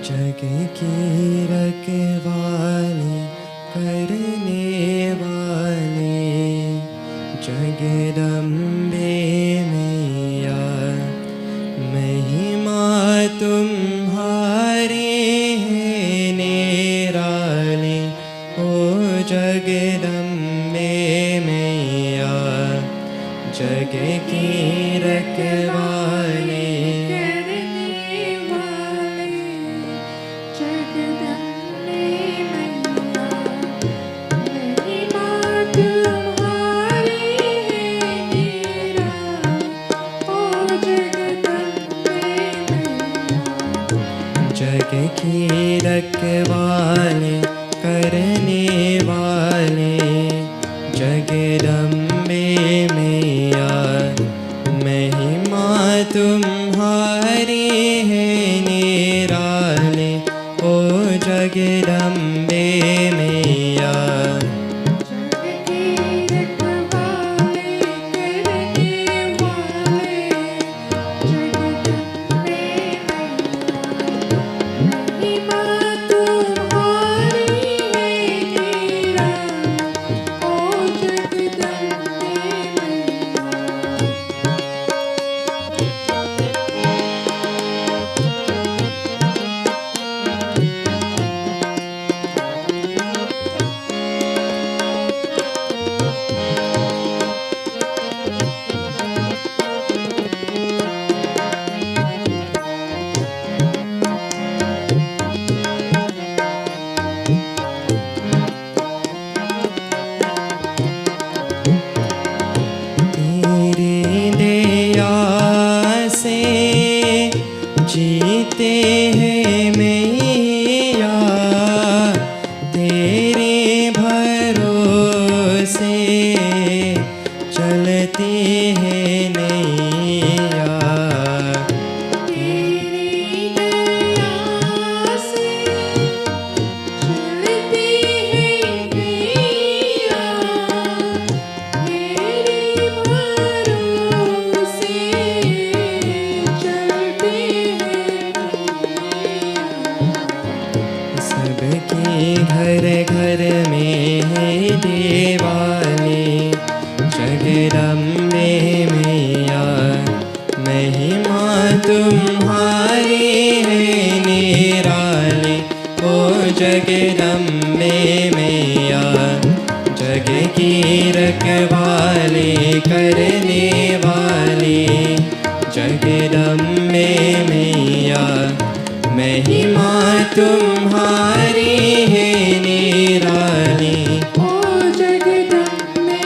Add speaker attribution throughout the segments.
Speaker 1: जग की रखवाली करने वाले जगदम्बे मैया, महिमा तुम्हारी है निराली। ओ जगदम्बे मैया, जग की रखवाली की रखवाले करने वाले जगदम्बे मैया, महिमा तुम्हारी है निराले। ओ जगदम्बे मैया, जीते हैं मैया, तेरे भरोसे चलते हैं नैया। तेरी दया से चलते हैं नैया, तेरे भरोसे घर घर में है देवाले जगदम्बे मैया, महिमा तुम्हारी है निराली। ओ जगदम्बे मैया, जग की रखवाली करने वाली जगदम्बे मैया, महिमा तुम्हारी है निराली। ओ जगदम्बे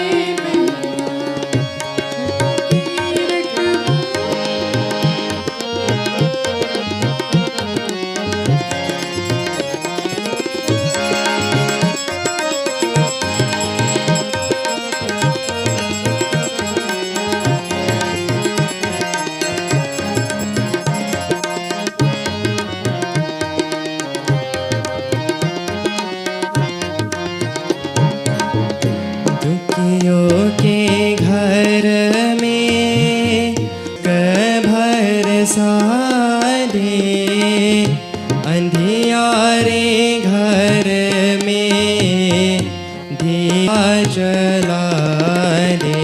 Speaker 1: के घर में कभर सादे, अंधियारे घर में दिया जला दे।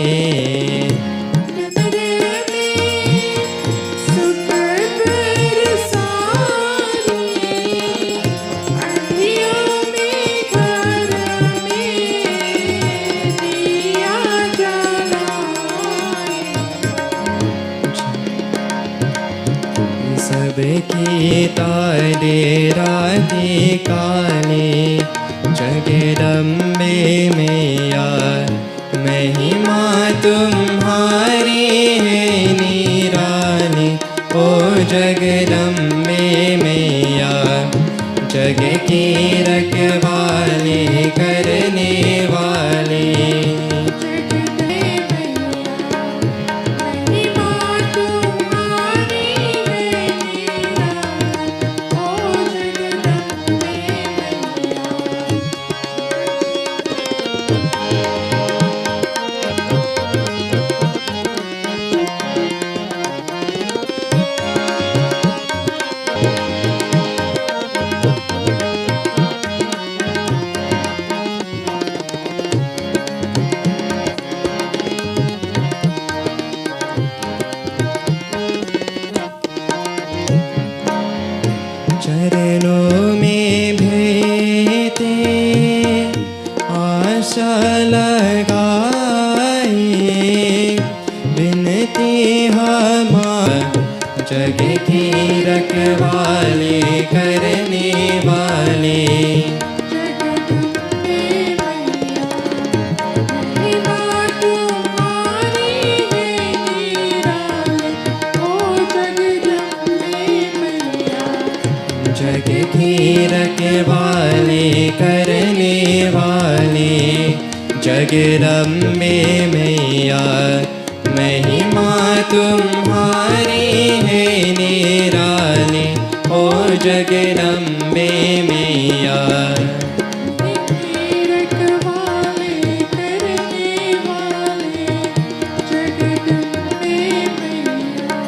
Speaker 1: सबकी तारे राधे काले जगदम्बे मैया, महिमा तुम्हारी है निराली। ओ जगदम्बे मैया, जग की रखवाली करने वाले
Speaker 2: जगदम्बे मैया महिमा तुम्हारी है निराली ओ जगदम्बे मैया
Speaker 1: जग की रखवाली करने वाली जगदम्बे मैया महिमा तुम्हारी है निराली ओ जगदम्बे मैया
Speaker 2: रखवाले करने वाले जगदम्बे मैया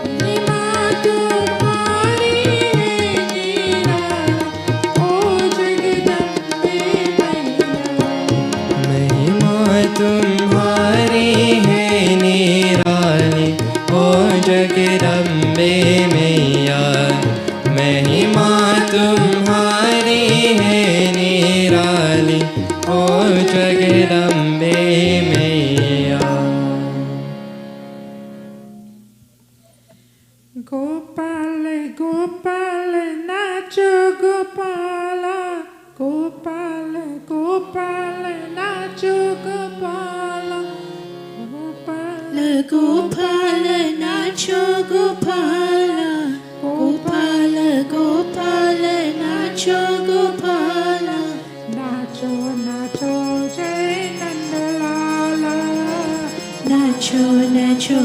Speaker 2: महिमा तुम्हारी है निराली ओ जगदम्बे मैया
Speaker 1: महिमा तुम्हारी है निराली ओ जगदम्बे मैया महिमा तुम्हारी है निराली ओ जगदम्बे मैया।
Speaker 2: गोपाल गोपाल नाचो गोपाला गोपाल गोपाल नाचो गोपाला गोपाल
Speaker 3: गोपाल नाचो गोपाला गोपाल गोपाल नाचो गोपाला
Speaker 2: नाचो नाचो जय नंदलाला
Speaker 3: नाचो नाचो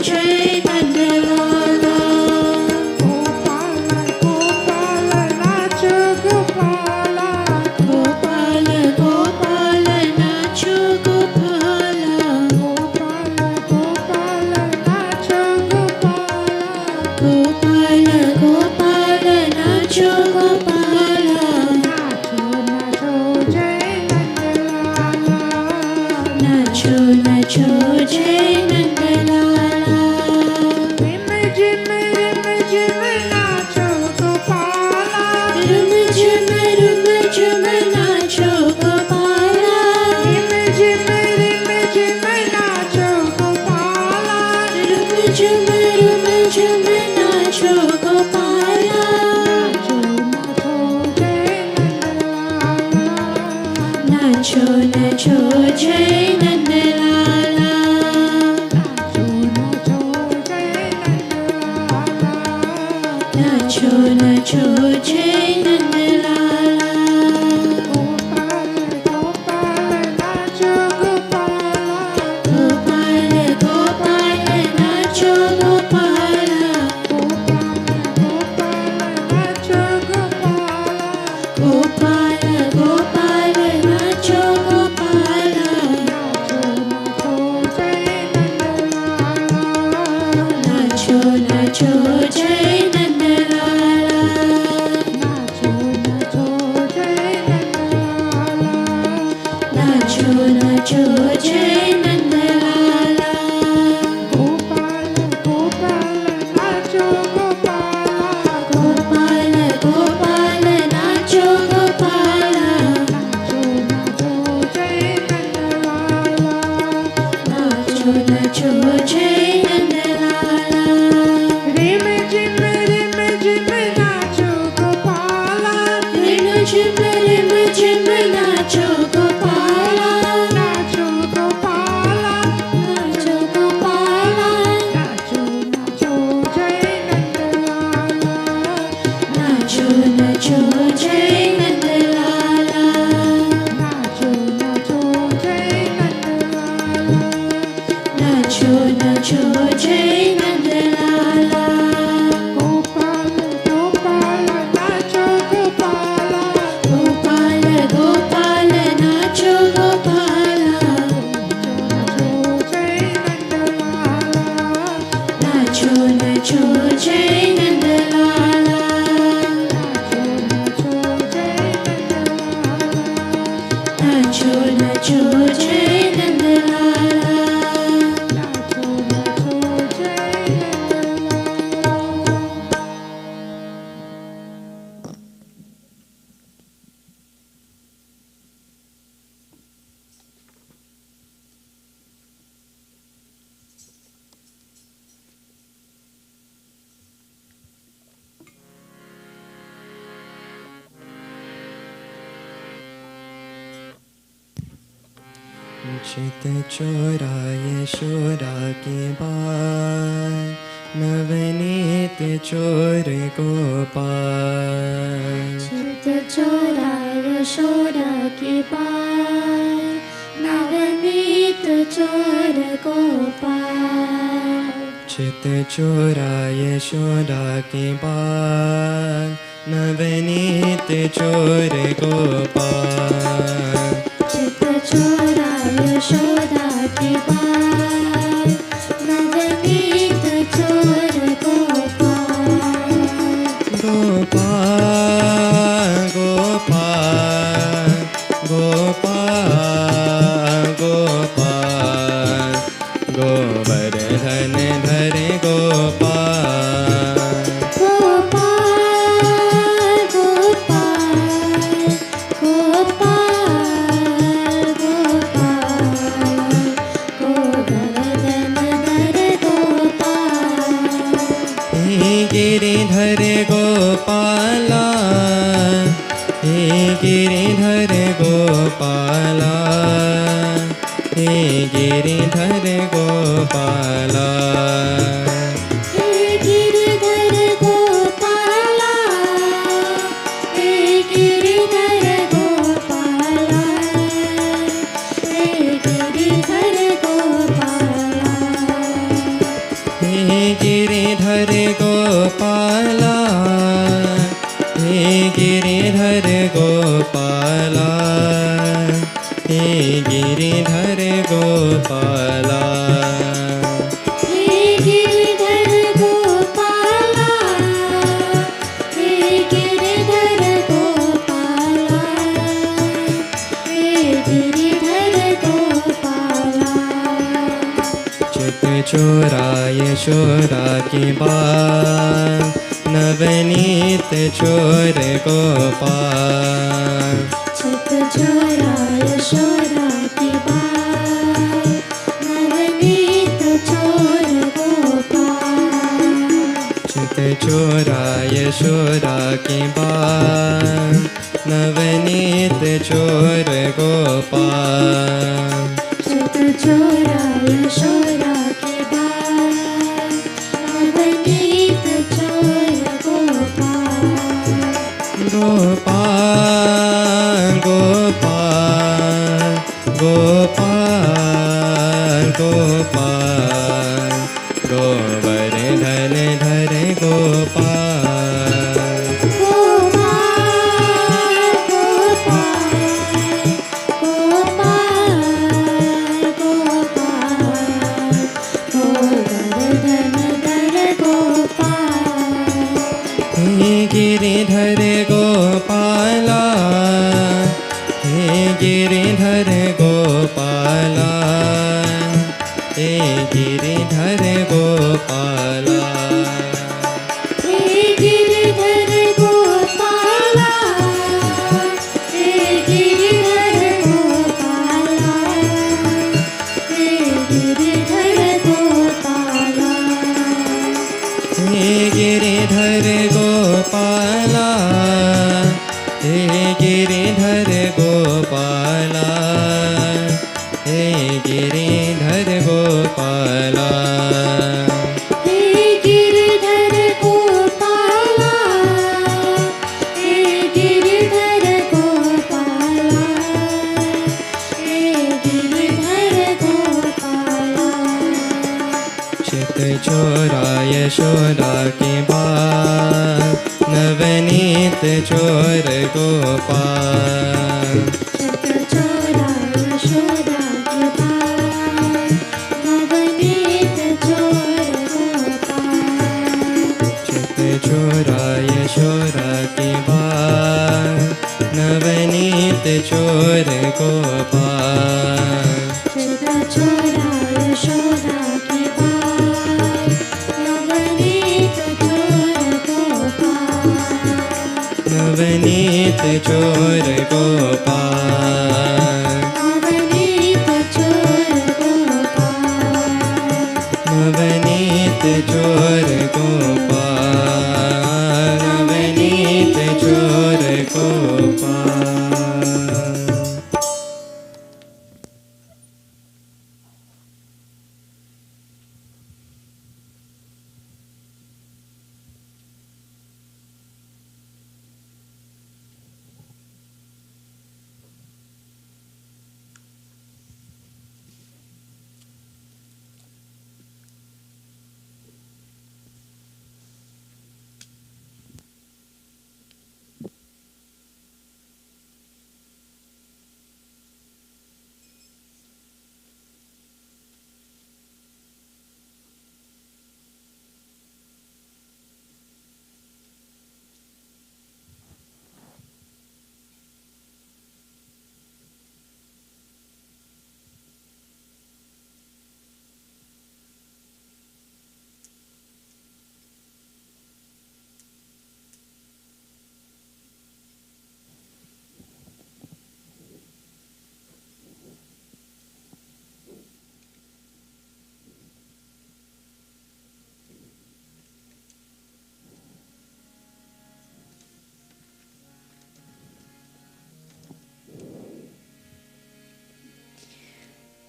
Speaker 3: जय नंदलाला
Speaker 2: गोपाल गोपाल नाचो गोपाला
Speaker 3: गोपाल गोपाल नाचो गोपाला
Speaker 2: गोपाल गोपाल नाचो गोपाला
Speaker 3: गोपाल गोपाल नाचो गोपाला
Speaker 2: नाचो नाचो जय नंदलाला
Speaker 3: नाचो नाचो जय नंदलाला
Speaker 2: रिम झिम नाचो गोपाला
Speaker 3: रुम झुम नाचो गोपाला
Speaker 2: रिम झिम नाचो गोपाला
Speaker 3: रुम झुम नाचो गोपाला
Speaker 2: नाचो नाचो जय नंदलाला
Speaker 3: नाचो नाचो जय नंदलाला
Speaker 2: गोपाल गोपाल नाचो गोपाला
Speaker 3: गोपाल गोपाल नाचो गोपाला
Speaker 2: नाचो गोपाला
Speaker 3: गोपाल गोपाल नाचो गोपाला
Speaker 2: नाचो नाचो जय नंदलाला
Speaker 3: नाचो नाचो जय नंदलाला
Speaker 2: नाचो नाचो जय नंदलाला
Speaker 3: नाचो नाचो जय नंदलाला
Speaker 2: गोपाल गोपाल नाचो गोपाला
Speaker 3: गोपाल गोपाल नाचो गोपाला
Speaker 2: नाचो नाचो जय नंदलाला
Speaker 3: नाचो नाचो जय नंदलाला
Speaker 2: रिम झिम नाचो गोपाला
Speaker 3: रिम झिम नाचो गोपाला
Speaker 2: नाचो गोपाला
Speaker 3: नाचो गोपाला
Speaker 2: नाचो नाचो जय नंदलाला
Speaker 3: नाचो नाचो जय नंदलाला
Speaker 2: नाचो नाचो जय नंदलाला
Speaker 3: नाचो नाचो जय नंदलाला
Speaker 2: गोपाल गोपाल नाचो गोपाला
Speaker 3: गोपाल गोपाल
Speaker 1: चित चोरा यशोदा की बात, नवनीत चोर गोपाल।
Speaker 3: चित चोरा यशोदा की बाल, नवनीत चोर गोपाल।
Speaker 1: चित चोरा यशोदा की बात, नवनीत चोर गोपाल।
Speaker 3: चित चोरा यशोदा की बाल, नवनीत चोर गोपाल।
Speaker 1: गोपाल गोपाल गोपाल गोपाल, गोवर्धन धरे गोपाल।
Speaker 3: गोपाल गोपाल गोपाल गोपाल, गोवर्धन धरे गोपाल।
Speaker 1: हे गिरिधर गोपाला, हे गिरिधर गोपाला, हे गिरिधर गोपाला।
Speaker 3: हे गिरिधर गोपाला, हे गिरिधर गोपाला, हे गिरिधर गोपाला।
Speaker 1: हे गिरिधर गोपाला, हे गिरिधर गोपाला, हे गिरिधर गोपाला।
Speaker 3: हे गिरिधर गोपाला, हे गिरिधर गोपाला, हे गिरिधर गोपाला।
Speaker 1: चित चोरा यशोदा की बात, नवनीत चोर गोपाल।
Speaker 3: चित चोरा यशोदा की बाल, नवनीत चोर गोपाल।
Speaker 1: चित चोरा यशोदा की बात, नवनीत चोर गोपाल।
Speaker 3: चित चोरा यशोदा की बाल, नवनीत चोर गोपाल।
Speaker 1: गोपाल गोपाल गोपाल गोपाल, गोवर्धन धरे गोपाल।
Speaker 3: गोपाल गोपाल गोपाल गोपाल, गोवर्धन धरे गोपाल।
Speaker 1: हे गिरिधर गोपाला, हे गिरिधर गोपाला, हे गिरिधर गोपाला।
Speaker 3: हे गिरिधर गोपाला, हे गिरिधर गोपाला, हे गिरिधर गोपाला।
Speaker 1: हे गिरिधर गोपाला, हे गिरिधर गोपाला, हे गिरिधर गोपाला।
Speaker 3: हे गिरिधर गोपाला, हे गिरिधर गोपाला, हे गिरिधर गोपाला।
Speaker 1: चित चोरा यशोदा की बात, नवनीत चोर गोपाल।
Speaker 3: चित चोरा यशोदा की बाल, नवनीत चोर गोपाल।
Speaker 1: चित चोरा यशोदा की बात, नवनीत चोर गोपाल।
Speaker 3: चित चोरा यशोदा की बाल, नवनीत चोर गोपाल।
Speaker 1: नवनीत चोर गोपाल।
Speaker 3: नवनीत चोर गोपाल।
Speaker 1: नवनीत चोर गोपाल, नवनीत चोर गोपाल।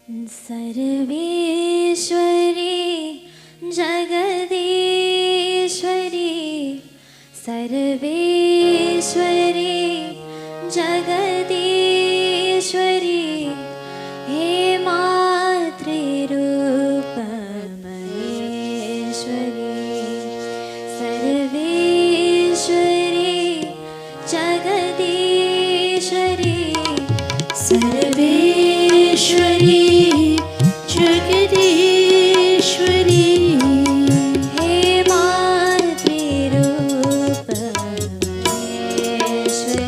Speaker 3: सर्वेश्वरी जगदीश्वरी सर्वेश्वरी जगदीश्वरी हे मातृरूप महेश्वरी सर्वेश्वरी जगदीश्वरी सर्वेश्वरी जगदीश्वरी हे मातृरूप महेश्वरी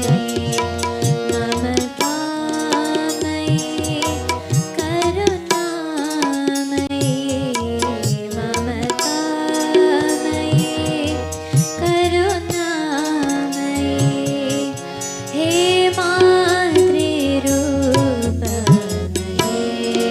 Speaker 3: ममतामयी करुणामयी ममतामयी करुणामयी हे मातृरूप महेश्वरी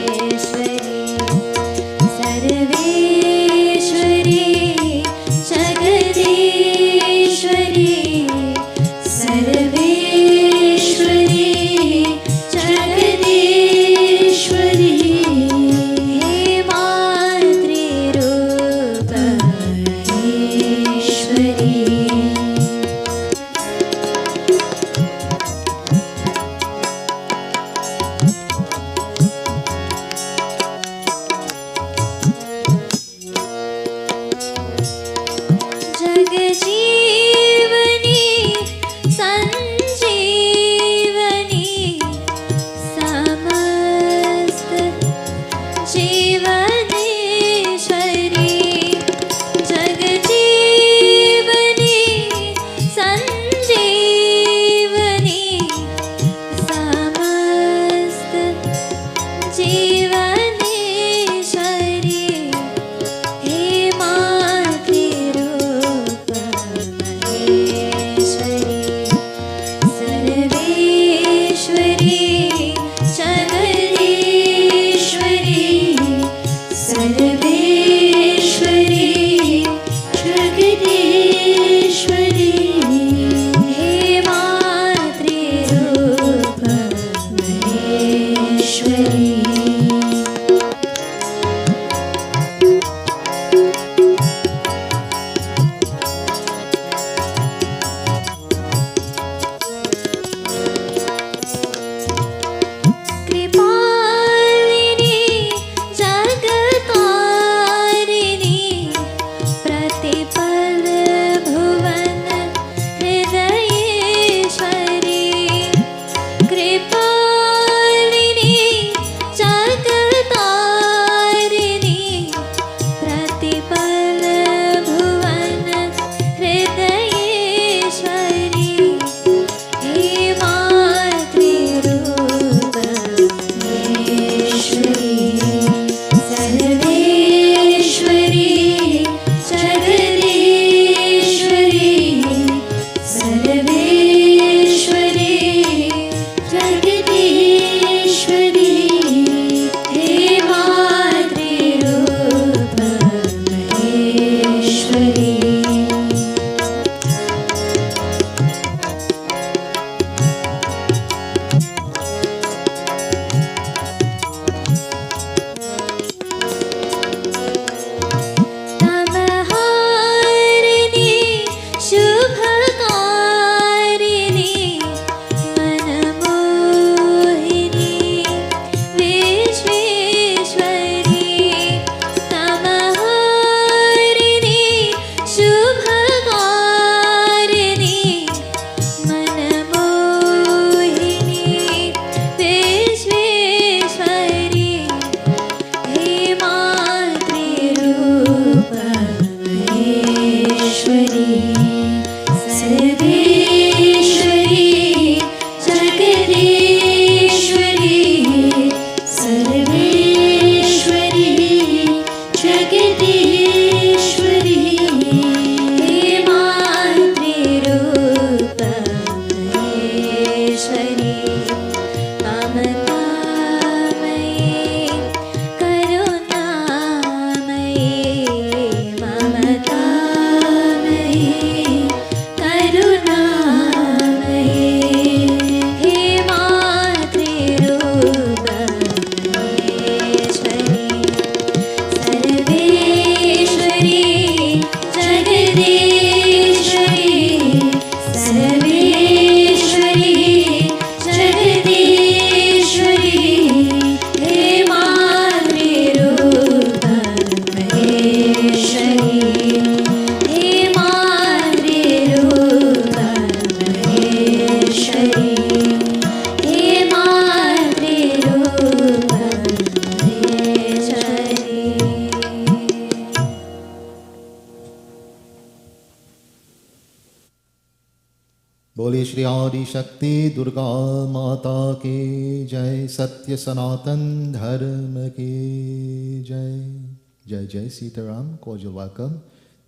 Speaker 4: श्री आदि शक्ति दुर्गा माता की जय। सत्य सनातन धर्म की जय। Jai Jai Sitaram. Cordial welcome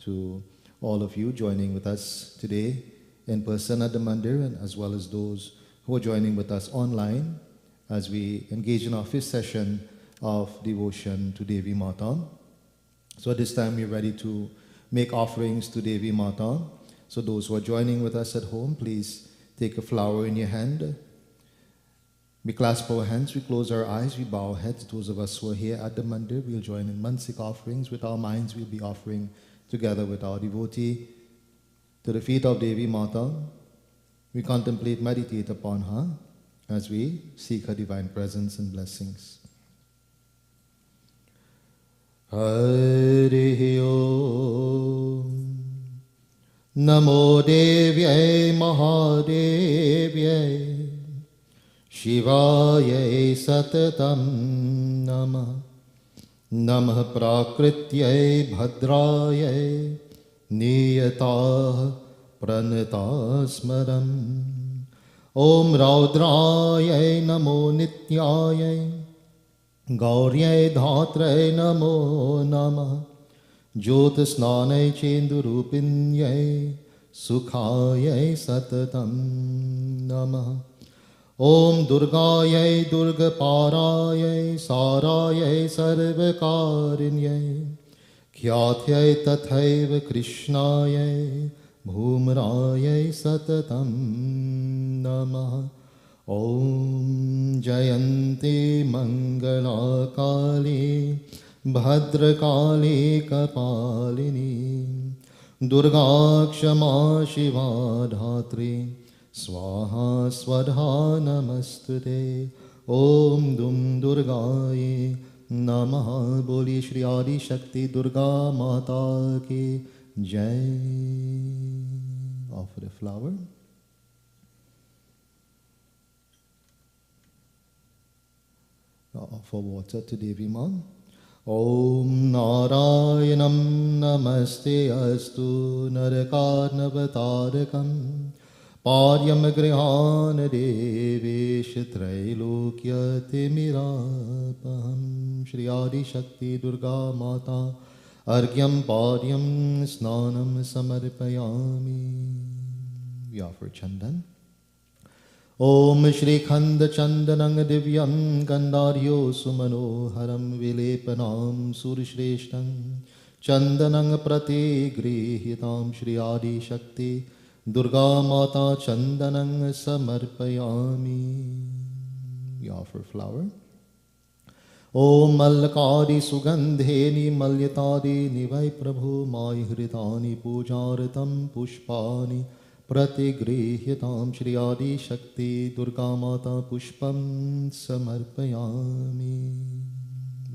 Speaker 4: to all of you joining with us today in person at the Mandir, and as well as those who are joining with us online as we engage in our fifth session of devotion to Devi Mata. So at this time we're ready to make offerings to Devi Mata. So those who are joining with us at home, please take a flower in your hand. We clasp our hands, we close our eyes, we bow our heads. Those of us who are here at the Mandir, we'll join in Mansik offerings. With our minds, we'll be offering together with our devotee to the feet of Devi Mata. We contemplate, meditate upon her as we seek her divine presence and blessings. Hari Om Namo Devyai Mahadevyai Shivaya Satatam Namah Namah Prakrityai Bhadrayai Niyatah Pranatasmaram Om Raudrayai Namo Nityayai Gauryai Dhatre Namo Namah Jyotisnanai Chendurupinyai Sukhayai Satatam Namah Om Durgayai Durgaparayai Sarayai Sarvakarinyai Khyathyai Tathaiva Krishnayai Bhumrayai Satatam Namah Om Jayanti Mangala Kali Bhadrakali Kapalini Durga Kshama Shiva Dhatri Swaha Swadha Namastute Om Dum Durgaye Namaha. Boli Shri Adi Shakti Durga Mata ki Jai. Offer a flower. Offer water to Devi Ma. Om Narayanam Namaste Astu Narakarnavatarakam Paryam Grihan Devesh Trailokya Timirapaham. Shri Adi Shakti Durga Mata Argyam Paryam Snanam Samarpayami. We offer Chandan. Om Shri Khanda Chandanang Divyam Gandharyo Sumanoharam Vilepanam Surishreshtang Chandanang Prati Grihitam. Shri Adi Shakti Durga Mata Chandanang Samarpayami. We offer flower. Om Malakadi Sugandheni Malyatadi Nivai Prabhu Mai Hritani Pujaratam Pushpani Pratigrihitam. Shri Adi Shakti Durga Mata Pushpam Samarpayami.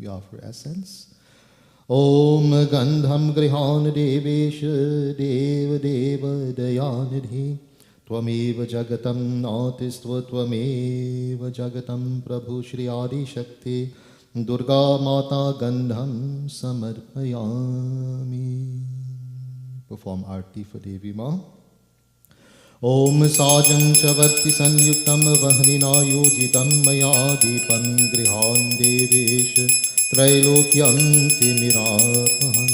Speaker 4: We offer essence. Om Gandham Grihan Devesh Deva Deva Dayanidhi Tvameva Jagatam Natistva Tvameva Jagatam Prabhu. Shri Adi Shakti Durga Mata Gandham Samarpayami. Perform aarti for Devi Ma. Om Sajan Chavarti Sanyuktam Vahnina Yojitam Maya Deepam Grihan Devesh Trailokyam Timirapaham.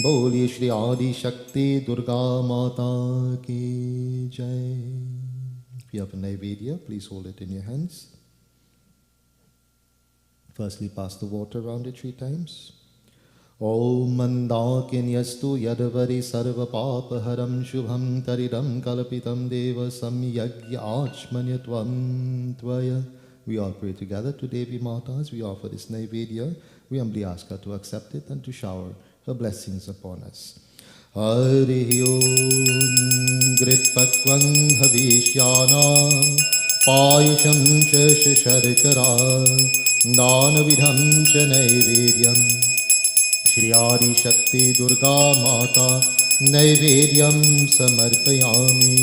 Speaker 4: Boli Shri Adi Shakti Durga Mata ki Jai. If you have a Naivedya, please hold it in your hands. Firstly, pass the water around it 3 times. Om Mandakinyastu Yadavari Sarva Papaharam Shubham Taridam Kalapitam Deva Samyagya Achmanyatvam Tvaya. We all pray together to Devi Mata as we offer this Naivedya. We humbly ask her to accept it and to shower her blessings upon us. Hari Om Gritpakvam Havishyanam Payusham Shasharkara Danavidham Cha Naivedyam. Shri Adi Shakti Durga Mata Naivedyam Samarpayami.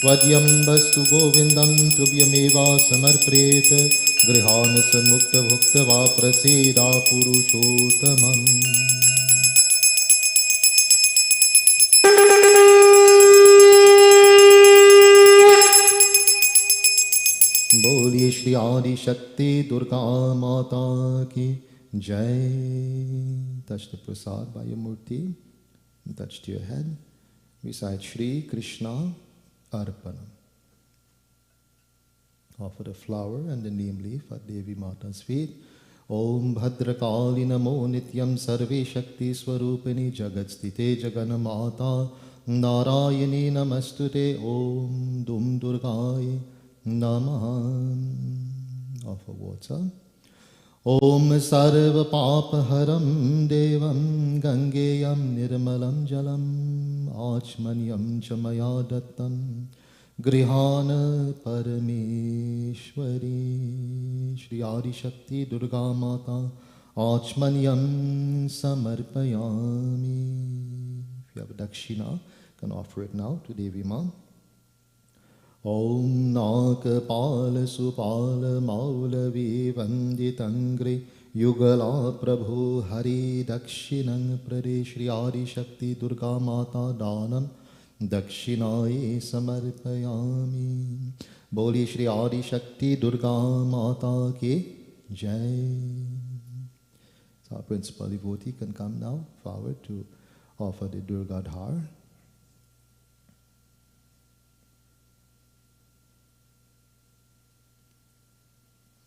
Speaker 4: Tvadyam Vastu Govindam Tubhyameva Samarpreta गृहान सन्मुक्त भुक्त्वा प्रसीदा पुरुषोत्तमम्। बोलिए श्री आदि शक्ति दुर्गा माता की जय। Touch the prasad by your murti, touch to your head, recite Shri Krishna Arpanam. Offer the flower and the neem leaf at Devi Mata's feet. Om Bhadrakali Namo Nityam Sarve Shakti Swarupini Jagat Sthite Jaganamata Narayani Namastute Om Dum Durgai Namaha. Offer water. Om Sarva Papa Haram Devam Gangeyam Nirmalam Jalam Achmanyam Chamaya Dattam Grihana Parameshwari. Shri Adi Shakti Durga Mata Achmanyam Samarpayami. If you have Dakshina, you can offer it now to Devi Ma. Om Nakapala Supala Maulavi Vanditangri Yugala Prabhu Hari Dakshinang Prade. Shri Adi Shakti Durga Mata Danam Dakshinaye Samarpayami. Boli Shri Adi Shakti Durga Mata ki Jai. So our principal devotee can come now forward to offer the Durga Dhar.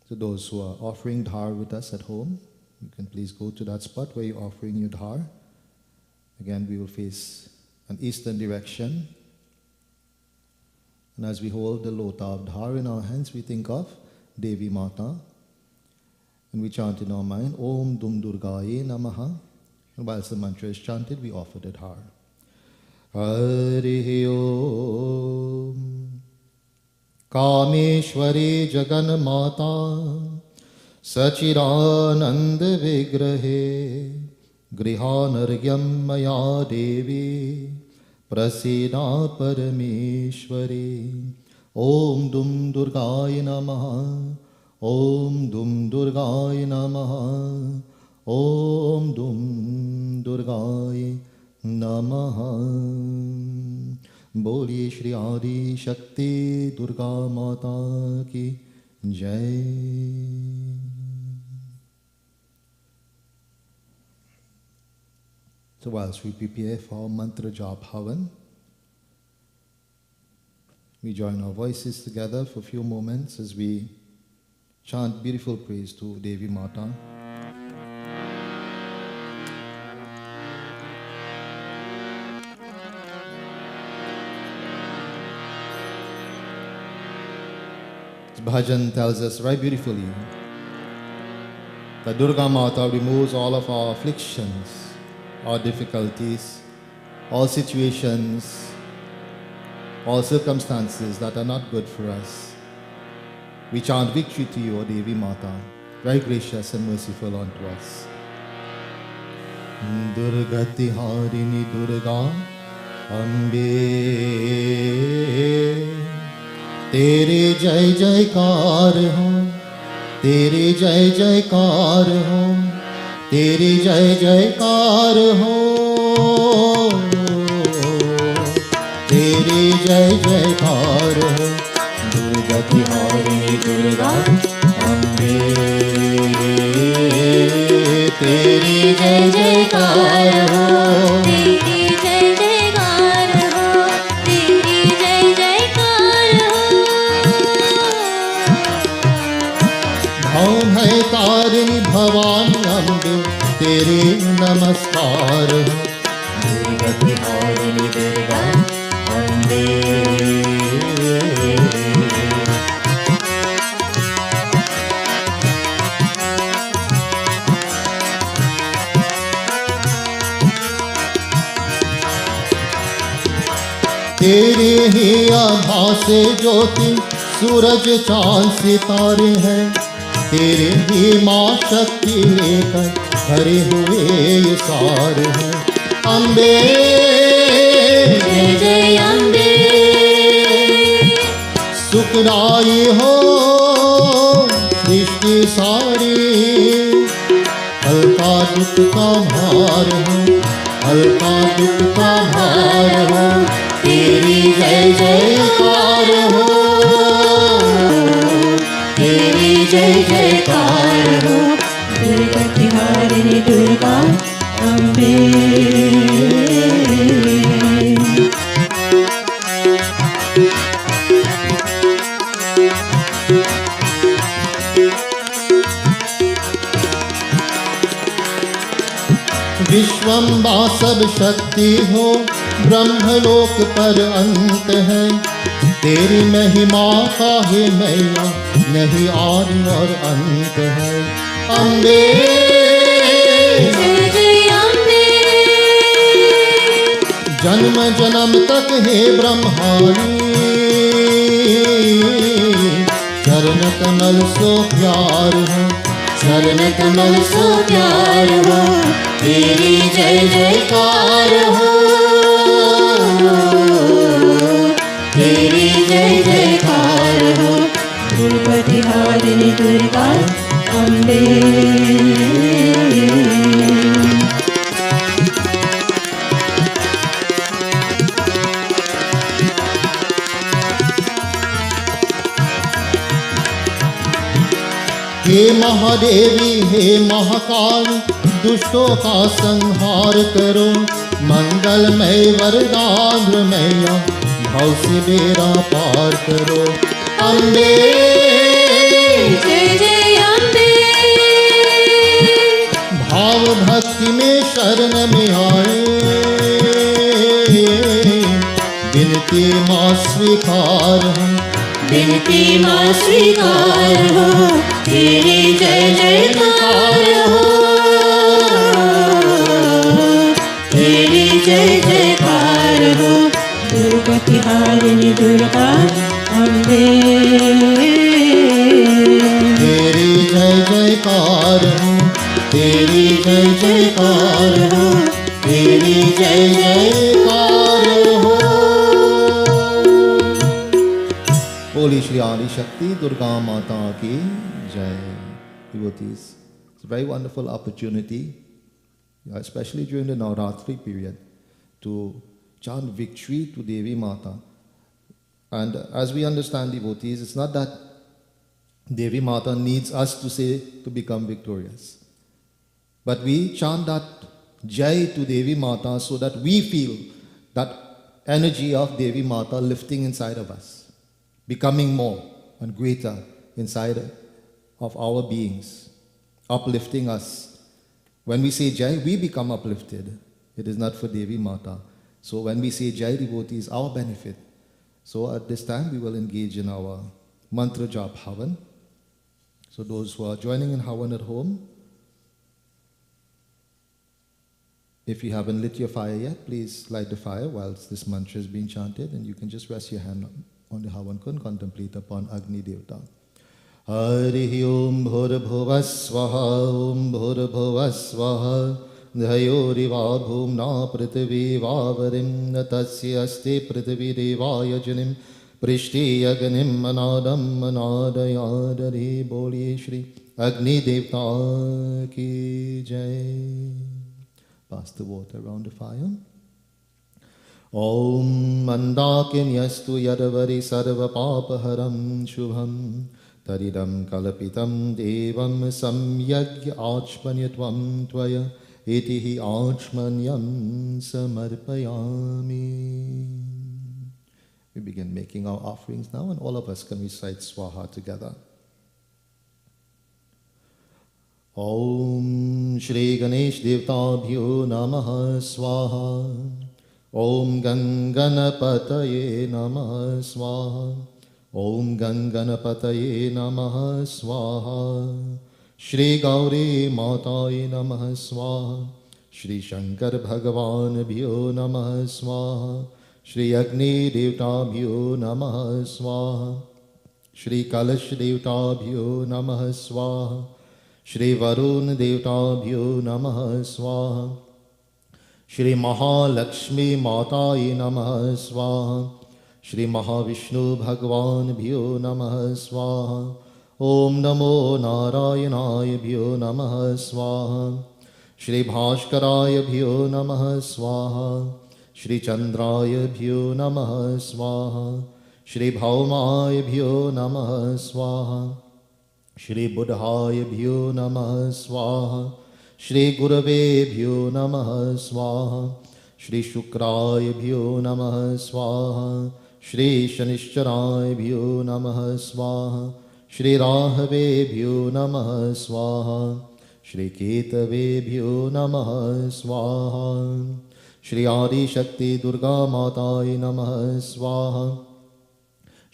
Speaker 4: So those who are offering dhar with us at home, you can please go to that spot where you're offering your dhar. Again, we will face an eastern direction. And as we hold the lota of dhar in our hands, we think of Devi Mata. And we chant in our mind, Om Dum Durgaye Namaha. And whilst the mantra is chanted, we offer the dhar. Harihi Om. Kameshwari Jagan Mata Sachiranand Vigrahe Grihanargyam Maya Devi Prasida Parameshwari. Om Dum Durgaye Namaha. Om Dum Durgaye Namaha. Om Dum Durgaye Namaha. बोलिए श्री आदि शक्ति दुर्गा माता की जय। So whilst we prepare for mantra jap havan, we join our voices together for a few moments as we chant beautiful praise to Devi Mata. Bhajan tells us very beautifully that Durga Mata removes all of our afflictions, our difficulties, all situations, all circumstances that are not good for us. We chant victory to you, O Devi Mata, very gracious and merciful unto us. Durgati Harini Durga Ambe तेरे जय जयकार हो, तेरे जय जयकार हो, तेरे जय जयकार हो, तेरे जय जयकार हो। दुर्गति हारिणी दुर्गा अम्बे तेरे जय जयकार हो,
Speaker 3: तेरी जय जयकार हो, तेरी जय जयकार हो।
Speaker 4: भव भय तारिणी भवानी अम्बे तेरे नमस्कार हो। दुर्गति हारिणी दुर्गा अम्बे तेरे ही आभा से ज्योति सूरज चांद सितारे हैं, तेरे ही माँ शक्ति लेकर भरे हुए ये सारे हैं। अम्बे
Speaker 3: जय जय अम्बे,
Speaker 4: सुखदाई हो, श्री सारी, हल्का दुख का भार हो, हल्का दुख का भार हो, तेरी जय जयकार हो, तेरी जय जयकार हो।
Speaker 3: दुर्गति हारिणी दुर्गा अम्बे।
Speaker 4: विश्वम्बा सब शक्ति हो, ब्रह्मलोक पर अंत है, तेरी महिमा का है मैया, नहीं आदि और अंत है। अम्बे
Speaker 3: जय जय अम्बे।
Speaker 4: जन्म जन्म तक है ब्रह्मानी, चरण कमल सो प्यार हो, चरण कमल सो प्यार हो, तेरी जय जयकार हो, तेरी जय जयकार हो।
Speaker 3: दुर्गति हारिणी दुर्गा अम्बे।
Speaker 4: हे महादेवी हे महाकाली, दुष्टों का संहार करो, मंगलमय वरदान मैया, भाव से बेड़ा पार करो। अम्बे
Speaker 3: जय जय अम्बे।
Speaker 4: भाव भक्ति में शरण में आए, बिनती माँ स्वीकार हो,
Speaker 3: बिनती माँ स्वीकार हो, तेरी जय जयकार हो, तेरी जय जयकार हो। दुर्गति हारिणी दुर्गा अम्बे।
Speaker 4: तेरी जय जयकार हो, तेरी जय जयकार हो, तेरी जय जयकार हो। बोली श्री आदि शक्ति दुर्गा माता की जय। Devotees, it's a very wonderful opportunity, especially during the Navratri period, to chant victory to Devi Mata. And as we understand, devotees, it's not that Devi Mata needs us to say to become victorious, but we chant that Jai to Devi Mata so that we feel that energy of Devi Mata lifting inside of us, becoming more and greater inside of our beings, uplifting us. When we say Jai, we become uplifted. It is not for Devi Mata. So when we say Jai, devotees, our benefit. So at this time, we will engage in our mantra jap Havan. So those who are joining in Havan at home, if you haven't lit your fire yet, please light the fire whilst this mantra is being chanted, and you can just rest your hand on the Havan and contemplate upon Agni Devta. Hari Om Bhurabhuva Swaha Om Bhurabhuva Swaha Dhayoriva Bhumna Prithvi Vavarim Natasya Asti Prithvi Devaya Janim Prishti Aganim Manadam Manadayadari. Boli Shri Agni Devta Ki Jai. Pass the water around the fire. Om Mandakinyastu Yadavari Sarva Papaharam Shubham Taridam Kalapitam Devam Samyagya Achmanyatvam Tvaya Itihi Achmanyam Samarpayami. We begin making our offerings now, and all of us can recite Swaha together. Om Shri Ganesh Devtabhyo Namaha Swaha. Om Ganganapataye Namaha Swaha. Om Ganganapataye Namaha Swaha. Shri Gauri Mataye Namaha Swaha. Shri Shankar Bhagavan Bhyo Namaha Swaha. Shri Agni Devtabhyo Namaha Swaha. Shri Kalash Devtabhyo Namaha Swaha. Shri Varun Devtabhyo Namaha Swaha. Shri Mahalakshmi Mataye Namaha Swaha. Shri Mahavishnu Bhagwan Bhyo Namaha Swaha. ॐ नमो नारायणायभ्यो नमः स्वाहा श्रीभास्करायभ्यो नमः स्वाहा श्रीचन्द्रायभ्यो नमः स्वाहा श्रीभौमायभ्यो नमः स्वाहा श्रीबुधायभ्यो नमः स्वाहा श्रीगुरवेभ्यो नमः स्वाहा श्रीशुक्रायभ्यो नमः स्वाहा श्रीशनिश्चरायभ्यो नमः स्वाहा श्रीराहवेभ्यो नमः स्वाहा श्रीकेतवेभ्यो नमः स्वाहा श्री आदिशक्ति दुर्गा माताय नमः स्वाहा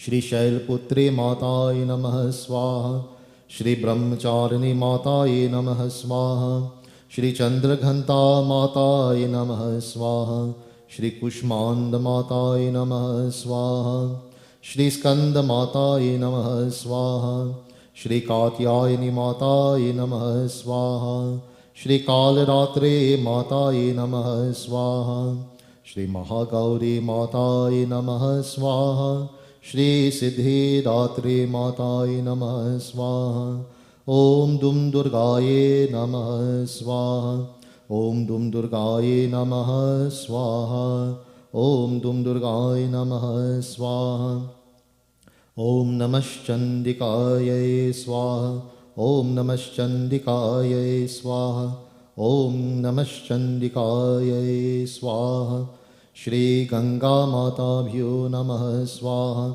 Speaker 4: श्री शैलपुत्री माताय नमः स्वाहा श्री ब्रह्मचारिणी माताय नमः स्वाहा श्री चंद्रघंटा माताय नमः स्वाहा श्री कुष्मांड माताय नमः स्वाहा श्री स्कंदमाताय नमः स्वाहा श्री कात्यायनी माताय नमः स्वाहा श्री कालरात्रे माताय नमः स्वाहा श्री महागौरी माताय नमः स्वाहा श्री सिद्धिदात्री माताय नमः स्वाहा ओम दुम दुर्गाये नमः स्वाहा ओम दुम दुर्गाये नमः स्वाहा ओम दुम दुर्गाय नमः स्वाहा ओम नमश्चंडिकायै स्वाहा ओम नमश्चंडिकायै स्वाहा ओम नमश्चंडिकायै स्वाहा श्री गंगा माताभ्यो नमः स्वाहा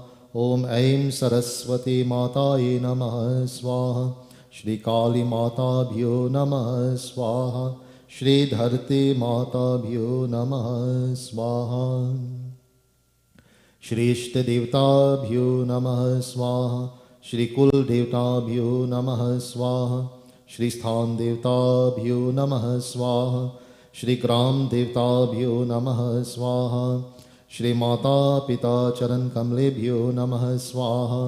Speaker 4: ओम ऐं सरस्वती मातायै नमः स्वाहा श्री काली माताभ्यो नमः स्वाहा श्री धरती माताभ्यो नमः स्वाहा श्री इष्ट देवताभ्यो नमः स्वाहा श्री कुल देवताभ्यो नमः स्वाहा श्री स्थान देवताभ्यो नमः स्वाहा श्री ग्राम देवताभ्यो नमः स्वाहा श्री माता पिता चरण कमलेभ्यो नमः स्वाहा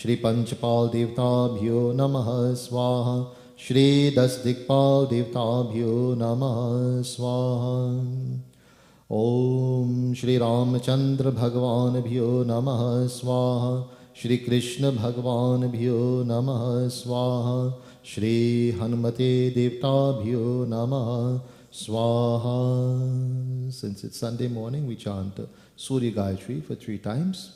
Speaker 4: श्री पंचपाल देवताभ्यो नमः स्वाहा श्री दस दिक्पाल देवताभ्यो नमः स्वाहा ओम श्री रामचंद्र भगवानभ्यो नमः स्वाहा श्री कृष्ण भगवानभ्यो नमः स्वाहा श्री हनुमते देवताभ्यो नमः स्वाहा. Since it's Sunday morning, we chant Surya Gayatri for 3 times.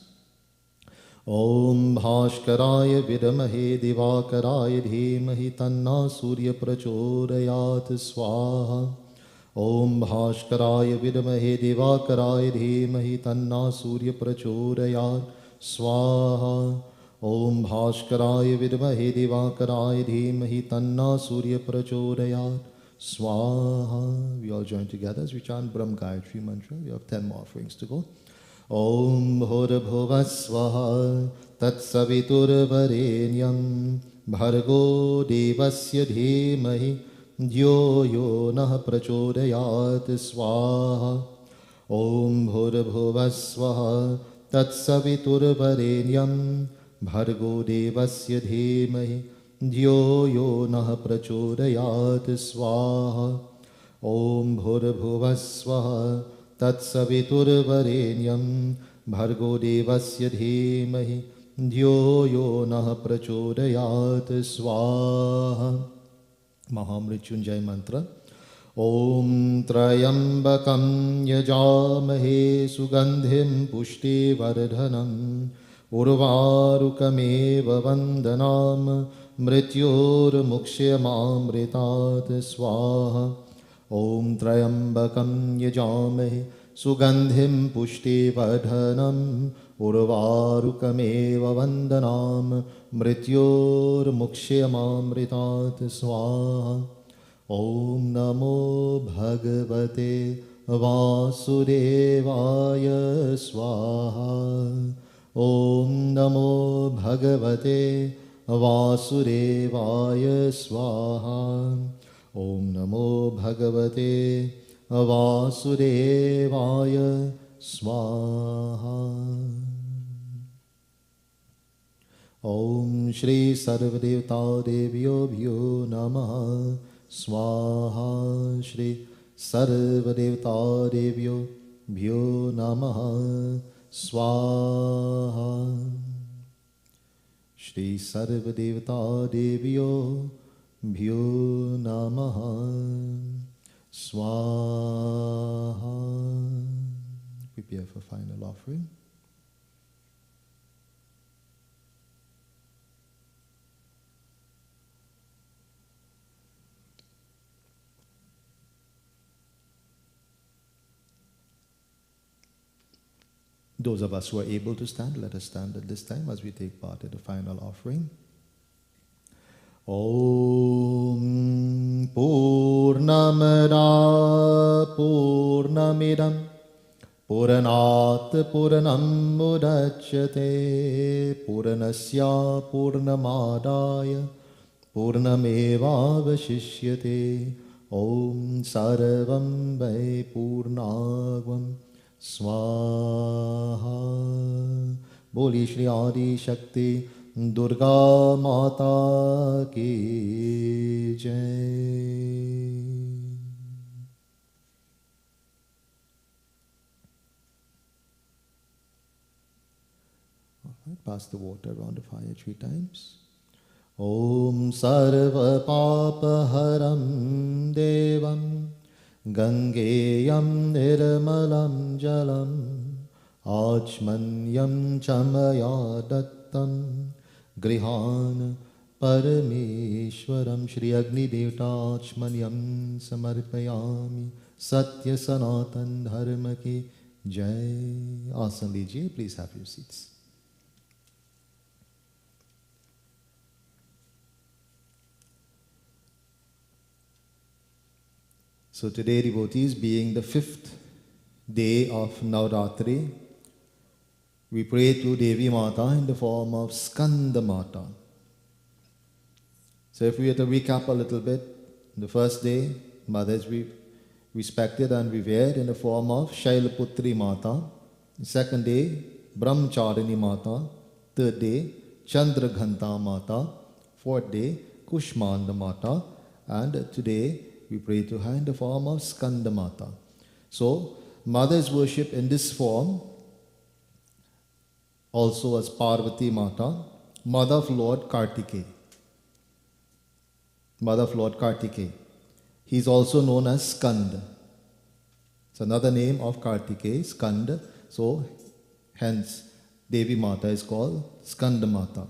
Speaker 4: Om Bhaskaraye Vidamahe Divakaraye Dhimahi Tanna Surya Prachodayat Swaha. Om Bhaskaraye Vidamahe Divakaraye Dhimahi Tanna Surya Prachodayat Swaha. Om Bhaskaraye Vidamahe Divakaraye Dhimahi Tanna Surya Prachodayat Swaha. We all join together as we chant Brahm Gayatri mantra. We have 10 more offerings to go. Om Bhurabhuva Swaha Tatsaviturvarenyam Bhargo Devasya Dhimahi Dhyo Yo Nah Prachodayat Swaha. Om Bhurabhuva Swaha Tatsaviturvarenyam Bhargo Devasya Dhimahi Dhyo Yo Nah Prachodayat Swaha. Om Bhurabhuva Swaha Tatsaviturvarenyam Bhargo Devasya Dhimahi Dhyo Yo Nah Prachodayat Swaha. Mahamrityunjay mantra. Om Trayambakam Yajamahe Sugandhim Pushti Vardhanam Urvarukam Vandanam Mrityor Mukshyamamritat Swaha. Om Trayambakam Yajamahe Sugandhim Pushti Vardhanam Urvarukam Vandanam Mrityor Mukshyamamritat Swaha. Om Namo Bhagavate Vasudevaya Swaha. Om Namo Bhagavate Vasudevaya Swaha. Om Namo Bhagavate Vasudevaya Swaha. Om Shri Sarvadevata Devyo Bhyo Namaha Swaha. Shri Sarvadevata Devyo Bhyo Namaha Swaha. Shri Sarva Devata Devyo Bhyo Namaha Swaha. Prepare for final offering. Those of us who are able to stand, let us stand at this time as we take part in the final offering. Om Purnamada Purnamidam Puranat Puranam Mudachyate Puranasya Purnamadaya Purnameva Vashishyate Om Sarvam Vai Purnagvam Swaha. Boli Shri Adi Shakti Durga Mata Ki Jai. All right, pass the water around the fire 3 times. Om Sarva Papa Haram Devam Gangeyam Nirmalam Jalam Achmanyam Chamaya Dattam Grihan Parameshwaram. Shri Agni Devta Achmanyam Samarpayami Satya Sanatan Dharma Ki Jai. Asan lijiye, please have your seats. So today, devotees, being the 5th day of Navratri, we pray to Devi Mata in the form of Skandamata. So if we were to recap a little bit, the first day, Mother is respected and revered in the form of Shailaputri Mata. The second day, Brahmacharini Mata. Third day, Chandraghanta Mata. Fourth day, Kushmanda Mata. And today, we pray to her in the form of Skandamata. So, Mother is worshipped in this form also as Parvati Mata, Mother of Lord Kartikeya. Mother of Lord Kartikeya. He is also known as Skanda. It's another name of Kartikeya, Skanda. So, hence, Devi Mata is called Skandamata.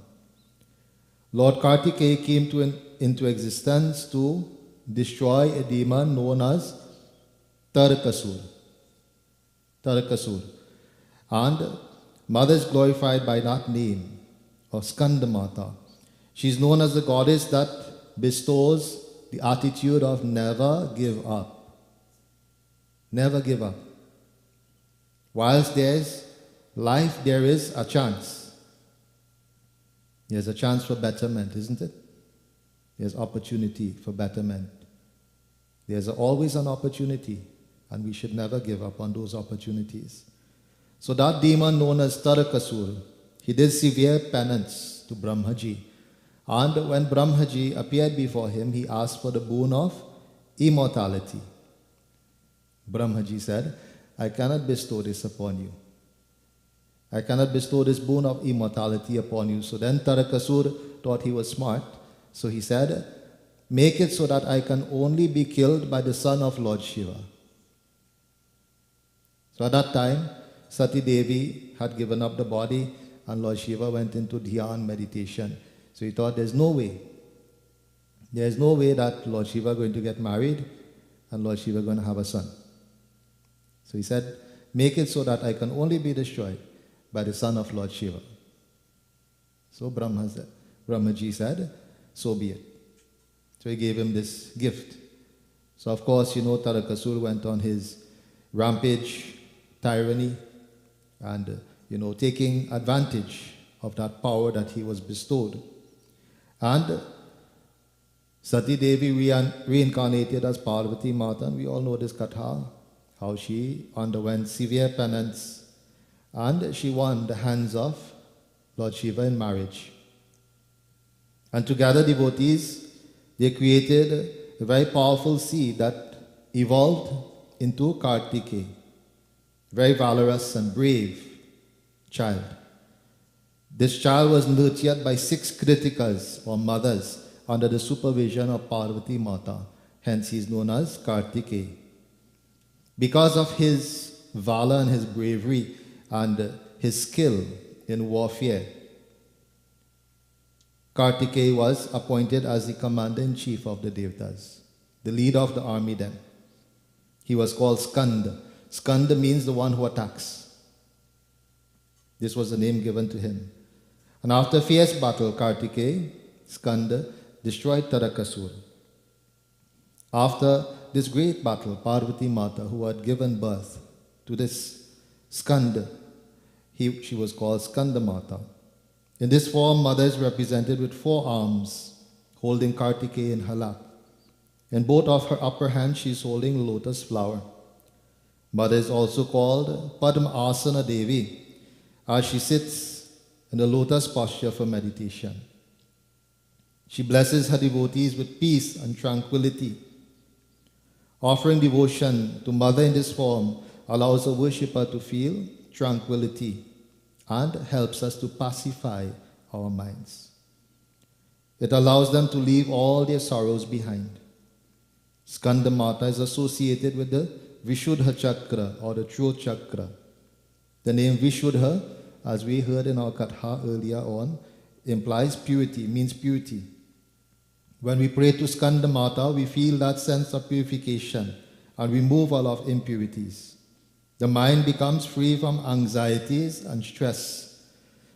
Speaker 4: Lord Kartikeya came into existence to destroy a demon known as Tarakasur. And Mother is glorified by that name of Skandamata. She is known as the goddess that bestows the attitude of never give up. Never give up. Whilst there is life, there is a chance. There's a chance for betterment, isn't it? There's opportunity for betterment. There's always an opportunity, and we should never give up on those opportunities. So that demon known as Tarakasur, he did severe penance to Brahmaji. And when Brahmaji appeared before him, he asked for the boon of immortality. Brahmaji said, I cannot bestow this upon you. I cannot bestow this boon of immortality upon you. So then Tarakasur thought he was smart. So he said, make it so that I can only be killed by the son of Lord Shiva. So at that time, Sati Devi had given up the body and Lord Shiva went into Dhyan meditation. So he thought there's no way. There's no way that Lord Shiva is going to get married and Lord Shiva is going to have a son. So he said, make it so that I can only be destroyed by the son of Lord Shiva. So Brahmaji said, so be it. So he gave him this gift. So of course, Tarakasur went on his rampage, tyranny, and, taking advantage of that power that he was bestowed. And Sati Devi reincarnated as Parvati Mata, and we all know this katha, how she underwent severe penance, and she won the hands of Lord Shiva in marriage. And together, devotees, they created a very powerful seed that evolved into Kartikeya, very valorous and brave child. This child was nurtured by 6 kritikas or mothers under the supervision of Parvati Mata. Hence he is known as Kartikeya. Because of his valor and his bravery and his skill in warfare, Kartikeya was appointed as the commander-in-chief of the Devatas, the leader of the army then. He was called Skanda. Skanda means the one who attacks. This was the name given to him. And after a fierce battle, Kartikeya, Skanda, destroyed Tarakasura. After this great battle, Parvati Mata, who had given birth to this Skanda, she was called Skandamata. In this form, Mother is represented with 4 arms, holding Kartikeya in her lap. In both of her upper hands, she is holding a lotus flower. Mother is also called Padma Asana Devi, as she sits in the lotus posture for meditation. She blesses her devotees with peace and tranquility. Offering devotion to Mother in this form allows a worshipper to feel tranquility and helps us to pacify our minds. It allows them to leave all their sorrows behind. Skandamata is associated with the Vishuddha Chakra or the throat chakra. The name Vishuddha, as we heard in our Katha earlier on, implies purity, means purity. When we pray to Skandamata, we feel that sense of purification and removal of impurities. The mind becomes free from anxieties and stress.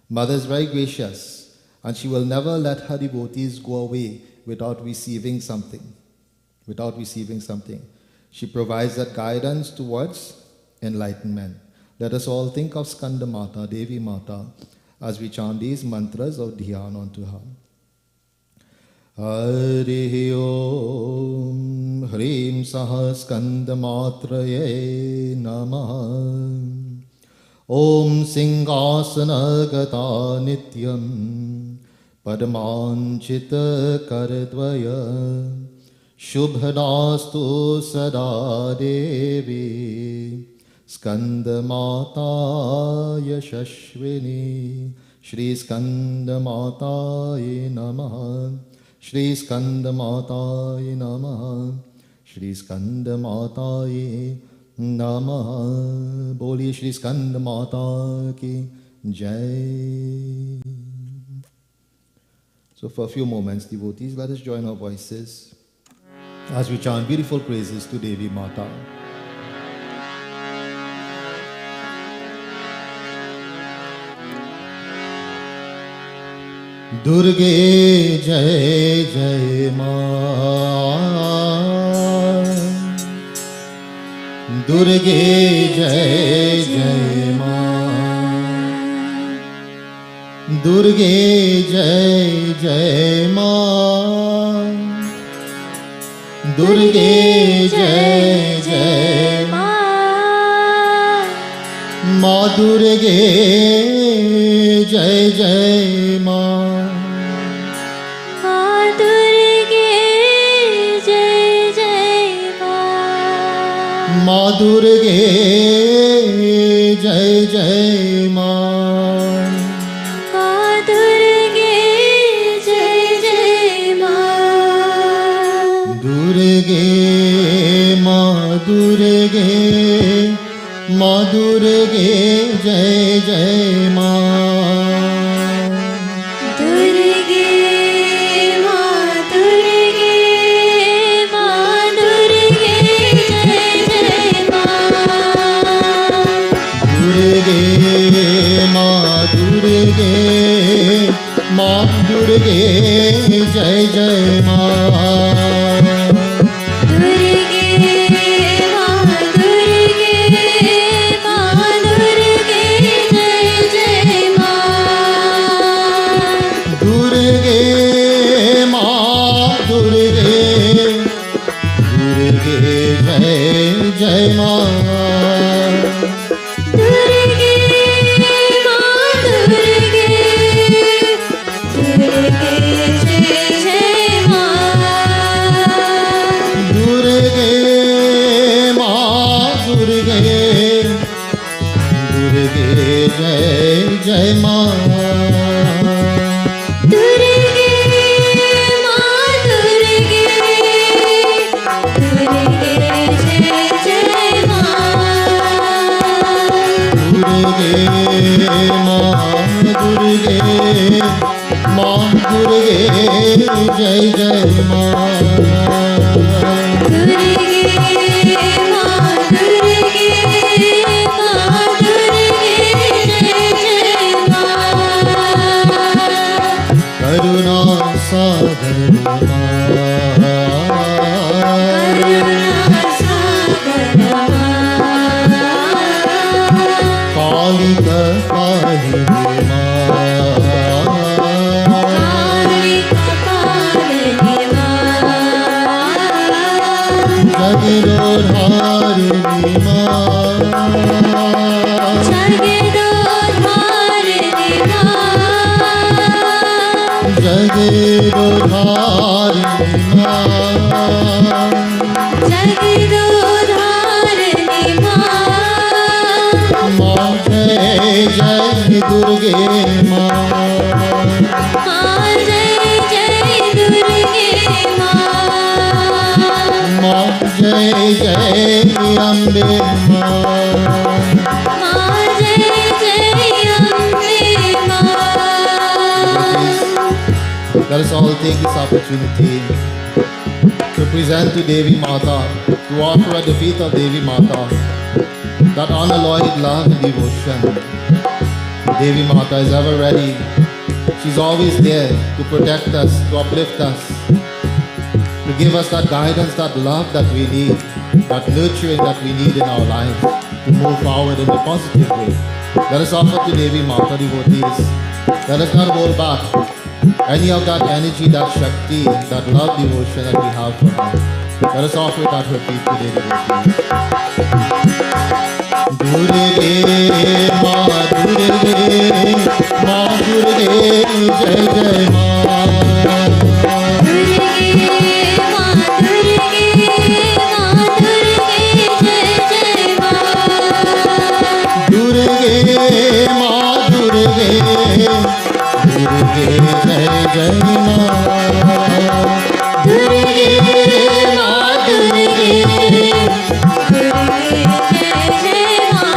Speaker 4: Mother is very gracious, and she will never let her devotees go away without receiving something. She provides that guidance towards enlightenment. Let us all think of Skandamata, Devi Mata, as we chant these mantras of dhyan onto her. Harihi Om Hrim Saha Skandamatraye Namaha Om Singasana Gata Nityam Padmanchita Karadvaya Shubhadastu Sada Devi Skandamata Yashashvini Shri Skandamataye Namaha Shri Skandamataye Namaha Shri Skandamataye Namaha Boli Shri Skandamata ki Jai. So for a few moments, devotees, let us join our voices as we chant beautiful praises to Devi Mata. Durge Jai Jai Ma, Durge Jai Jai Ma, Durge Jai Jai Ma, Durge Jai Jai Ma, Ma Durge Jai Jai Ma. Ma Durge Jai Jai Ma,
Speaker 3: Ma Durge Jai Jai Ma,
Speaker 4: Durge Ma Durge, Ma Durge Jai Jai Ma,
Speaker 3: Durge Ma Durge, Ma Durge Jai Jai Ma,
Speaker 4: Durge Ma Durge, Ma Durge Jai Jai Ma. Jai Ma,
Speaker 3: Durge Ma Durge, Durge Jai Jai Ma,
Speaker 4: Durge Ma Durge, Durge Jai Jai Ma.
Speaker 3: दुर्गे माँ दुर्गे दुर्गे जय जय माँ
Speaker 4: दुर्गे माँ दुर्गे माँ दुर्गे जय जय माँ
Speaker 3: दुर्गे माँ दुर्गे माँ दुर्गे जय जय माँ
Speaker 4: करुणा सागर
Speaker 3: करुणा सागर
Speaker 4: काली कपालिनी
Speaker 3: काली कपालिनी
Speaker 4: जगदोधारिणी
Speaker 3: जगदोधारिणी जगदोधारिणी
Speaker 4: माँ जय जय दुर्गे माँ
Speaker 3: जय जय दुर्गे
Speaker 4: माँ जय जय अम्बे माँ
Speaker 3: जय जय Ambe
Speaker 4: Let us all take this opportunity to present to Devi Mata, to offer at the feet of Devi Mata that unalloyed love and devotion. Devi Mata is ever ready. She's always there to protect us, to uplift us, to give us that guidance, that love that we need, that nurturing that we need in our lives to move forward in a positive way. Let us offer to Devi Mata devotees. Let us not hold back any of that energy, that Shakti, that love, devotion that we have for her. Let us offer it at her feet today, devotees. Durge Ma Durge Ma Durge Jai Jai Ma
Speaker 3: दुर्गे माँ दुर्गे जय जय माँ
Speaker 4: Durge Ma Durge Durge Jai Jai Ma Durge Ma Durge
Speaker 3: दुर्गे जय जय माँ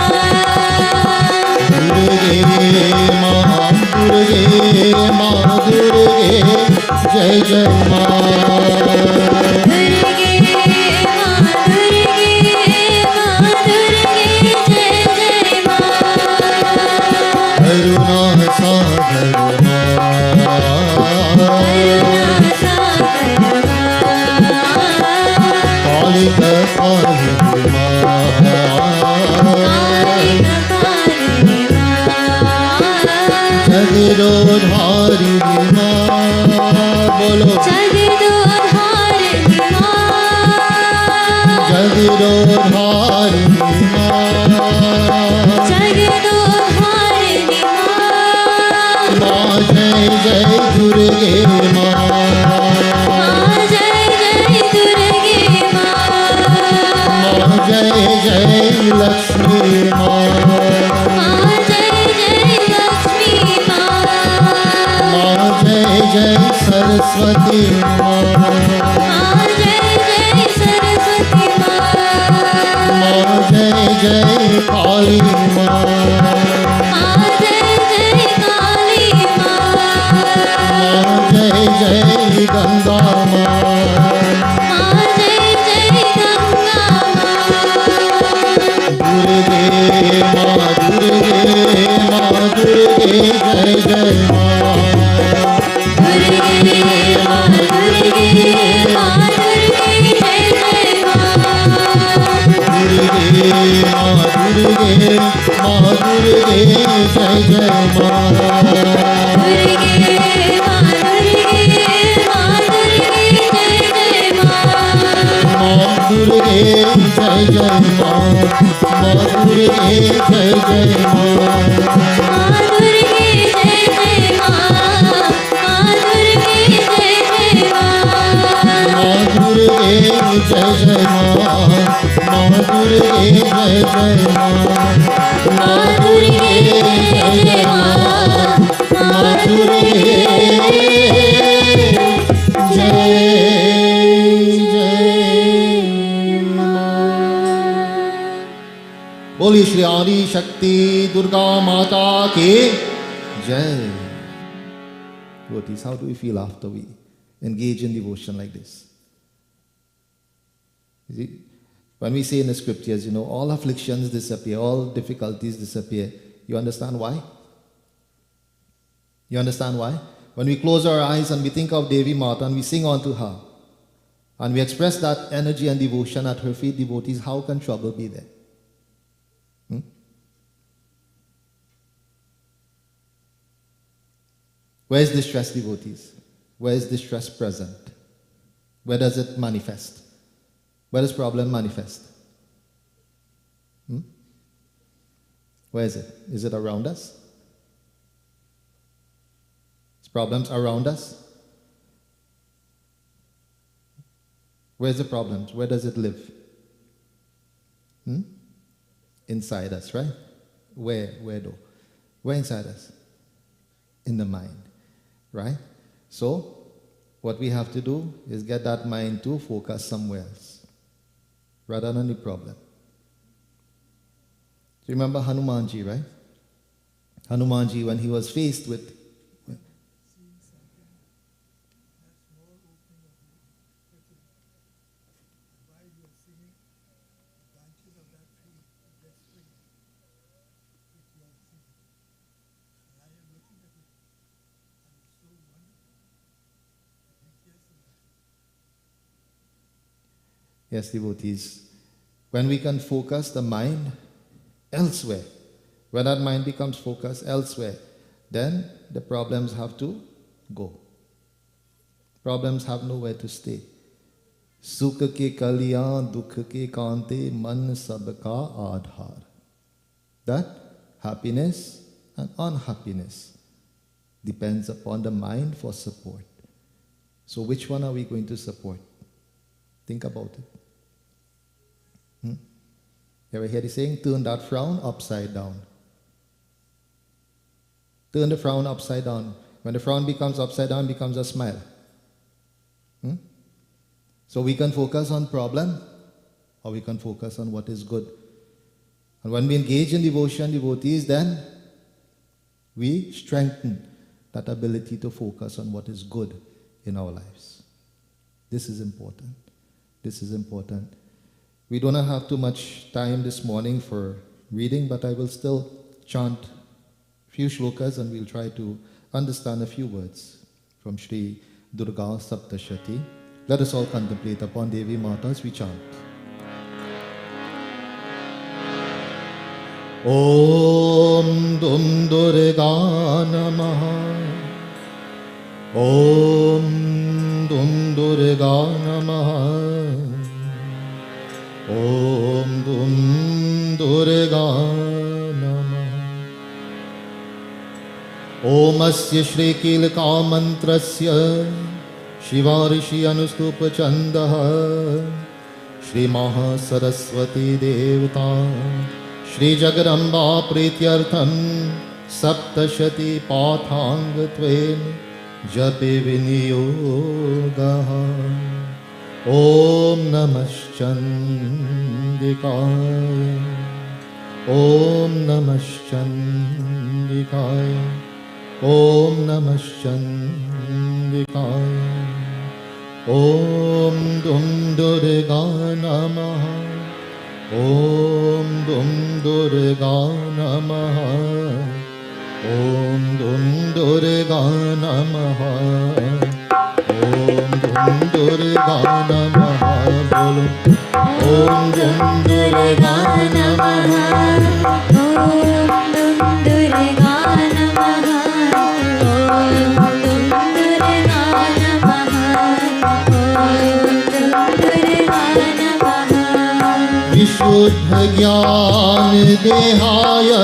Speaker 4: Durge Ma Durge Ma Durge Jai Jai Ma
Speaker 3: दुर्गे माँ दुर्गे जय जय माँ
Speaker 4: करुणा सागर
Speaker 3: करुणा सागर
Speaker 4: काली कपालिनी
Speaker 3: काली कपालिनी
Speaker 4: जगदोधारिणी बोलो
Speaker 3: जगदोधारिणी
Speaker 4: जगदोधारिणी
Speaker 3: जगदोधारिणी
Speaker 4: माँ जय जय दुर्गे माँ
Speaker 3: जय जय दुर्गे माँ
Speaker 4: जय जय लक्ष्मी माँ
Speaker 3: जय जय लक्ष्मी माँ
Speaker 4: जय जय सरस्वती माँ
Speaker 3: जय जय सरस्वती माँ
Speaker 4: जय जय काली माँ
Speaker 3: जय जय काली माँ
Speaker 4: जय जय गंगा माँ
Speaker 3: जय जय गंगा माँ
Speaker 4: दुर्गे माँ दुर्गे जय जय माँ
Speaker 3: दुर्गे माँ दुर्गे जय जय माँ
Speaker 4: दुर्गे माँ दुर्गे जय जय माँ
Speaker 3: दुर्गे माँ दुर्गे जय जय माँ
Speaker 4: माँ दुर्गे जय जय माँ माँ दुर्गे जय जय माँ
Speaker 3: माँ दुर्गे जय जय माँ माँ दुर्गे जय जय माँ
Speaker 4: माँ दुर्गे जय जय माँ माँ दुर्गे जय जय माँ
Speaker 3: माँ दुर्गे जय जय माँ माँ दुर्गे
Speaker 4: बोली श्री आदि शक्ति दुर्गा माता की जय. Devotees, how do we feel after we engage in devotion like this? You see, when we say in the scriptures, all afflictions disappear, all difficulties disappear. You understand why? You understand why? When we close our eyes and we think of Devi Mata and we sing unto her, and we express that energy and devotion at her feet, devotees, how can trouble be there? Where is distress, devotees? Where is distress present? Where does it manifest? Where does problem manifest? Where is it? Is it around us? Is problems around us? Where's the problems? Where does it live? Inside us, right? Where though? Where inside us? In the mind, right? So, what we have to do is get that mind to focus somewhere else, rather than the problem. Do you remember Hanumanji, right? Hanumanji, when he was faced with Yes, devotees, when we can focus the mind elsewhere, when that mind becomes focused elsewhere, then the problems have to go. Problems have nowhere to stay. Sukha ke kalyan, dukha ke kante, man sabka aadhar. That happiness and unhappiness depends upon the mind for support. So which one are we going to support? Think about it. You ever hear the saying, turn that frown upside down? Turn the frown upside down. When the frown becomes upside down, it becomes a smile. So we can focus on problem, or we can focus on what is good. And when we engage in devotion, devotees, then we strengthen that ability to focus on what is good in our lives. This is important. This is important. We do not have too much time this morning for reading, but I will still chant a few shlokas and we'll try to understand a few words from Shri Durga Saptashati. Let us all contemplate upon Devi Mata as we chant. Om Dum Durga Namaha. Om Dum Durga Namaha. Om Dum Durga Namaha. Om Asya Shri Kilka Mantrasya Shiva Rishi Anustupa Chandaha Shri Maha Saraswati Devata Shri Jagadamba Prityartham Saptashati Pathangatven Jape Viniyogaha. Om Namah Chandikaya. Om Namah Chandikaya. Om Namah Chandikaya. Om Dum Durga Namaha. Om Dum Durga Namaha. Om Dum Durga Namaha. Om Dum Durga Namaha. Bolo. Om Dum Durga Namaha.
Speaker 3: Om Dum Durga Namaha. Om Dum Durga Namaha. Om Dum Durga Namaha.
Speaker 4: Vishuddha Jnana Dehaya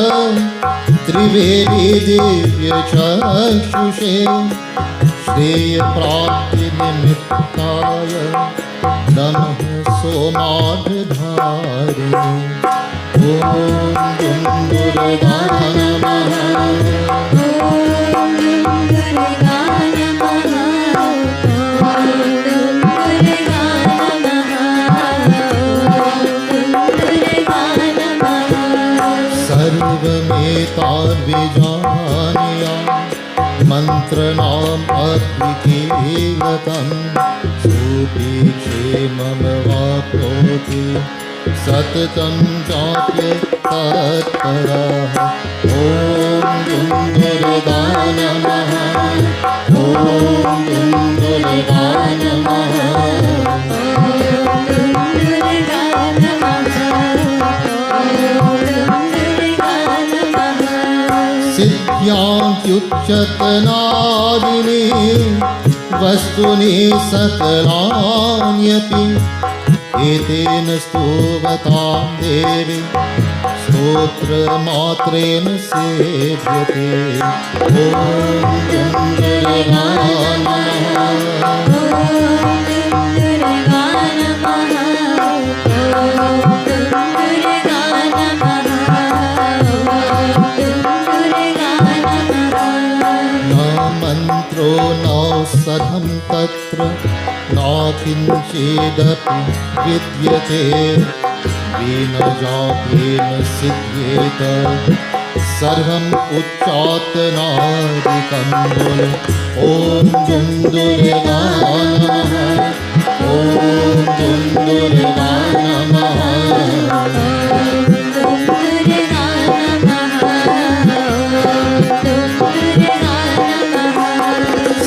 Speaker 4: Trivedi Divya Chakshushe Shreya Prapti Nimittaya Namah Somadhari. Om Dum Durga Namaha.
Speaker 3: Om Dum Durga
Speaker 4: सर्वमेताद्विजानीया मन्त्रणाम् अद्वितीयतं सोऽपि क्षेममवाप्नोति सततं चाप्य तत्परः ॐ दुन्दुर्गाय नमः ॐ दुन्दुर्गाय नमः सिद्ध्यान्त्युच्चतनादिनी वस्तुनि सकलान्यपि एतेन स्तुवतां देवी स्तोत्रमात्रेण सेव्यते ॐ दुन्दुर्गाय मन्त्रो नौषधं तत्र न किञ्चिदपि विद्यते विनजापेन सिद्ध्येत सर्वम् उच्चाटनादिकं बोलो ॐ दुन्दुर्गाय नमः ॐ दुन्दुर्गाय नमः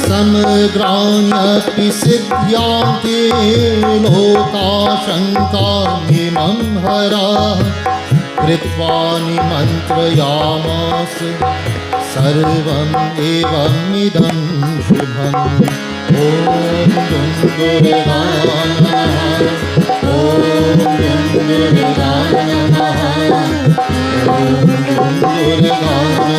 Speaker 4: समग्राण्यपि सिद्ध्यान्ति लोकाशङ्कामिमं हरः कृत्वा निमन्त्रयामास सर्वम् एवमिदं शुभम् ॐ दुन्दुर्गाय नमः ॐ दुन्दुर्गाय नमः ॐ दुन्दुर्गाय नमः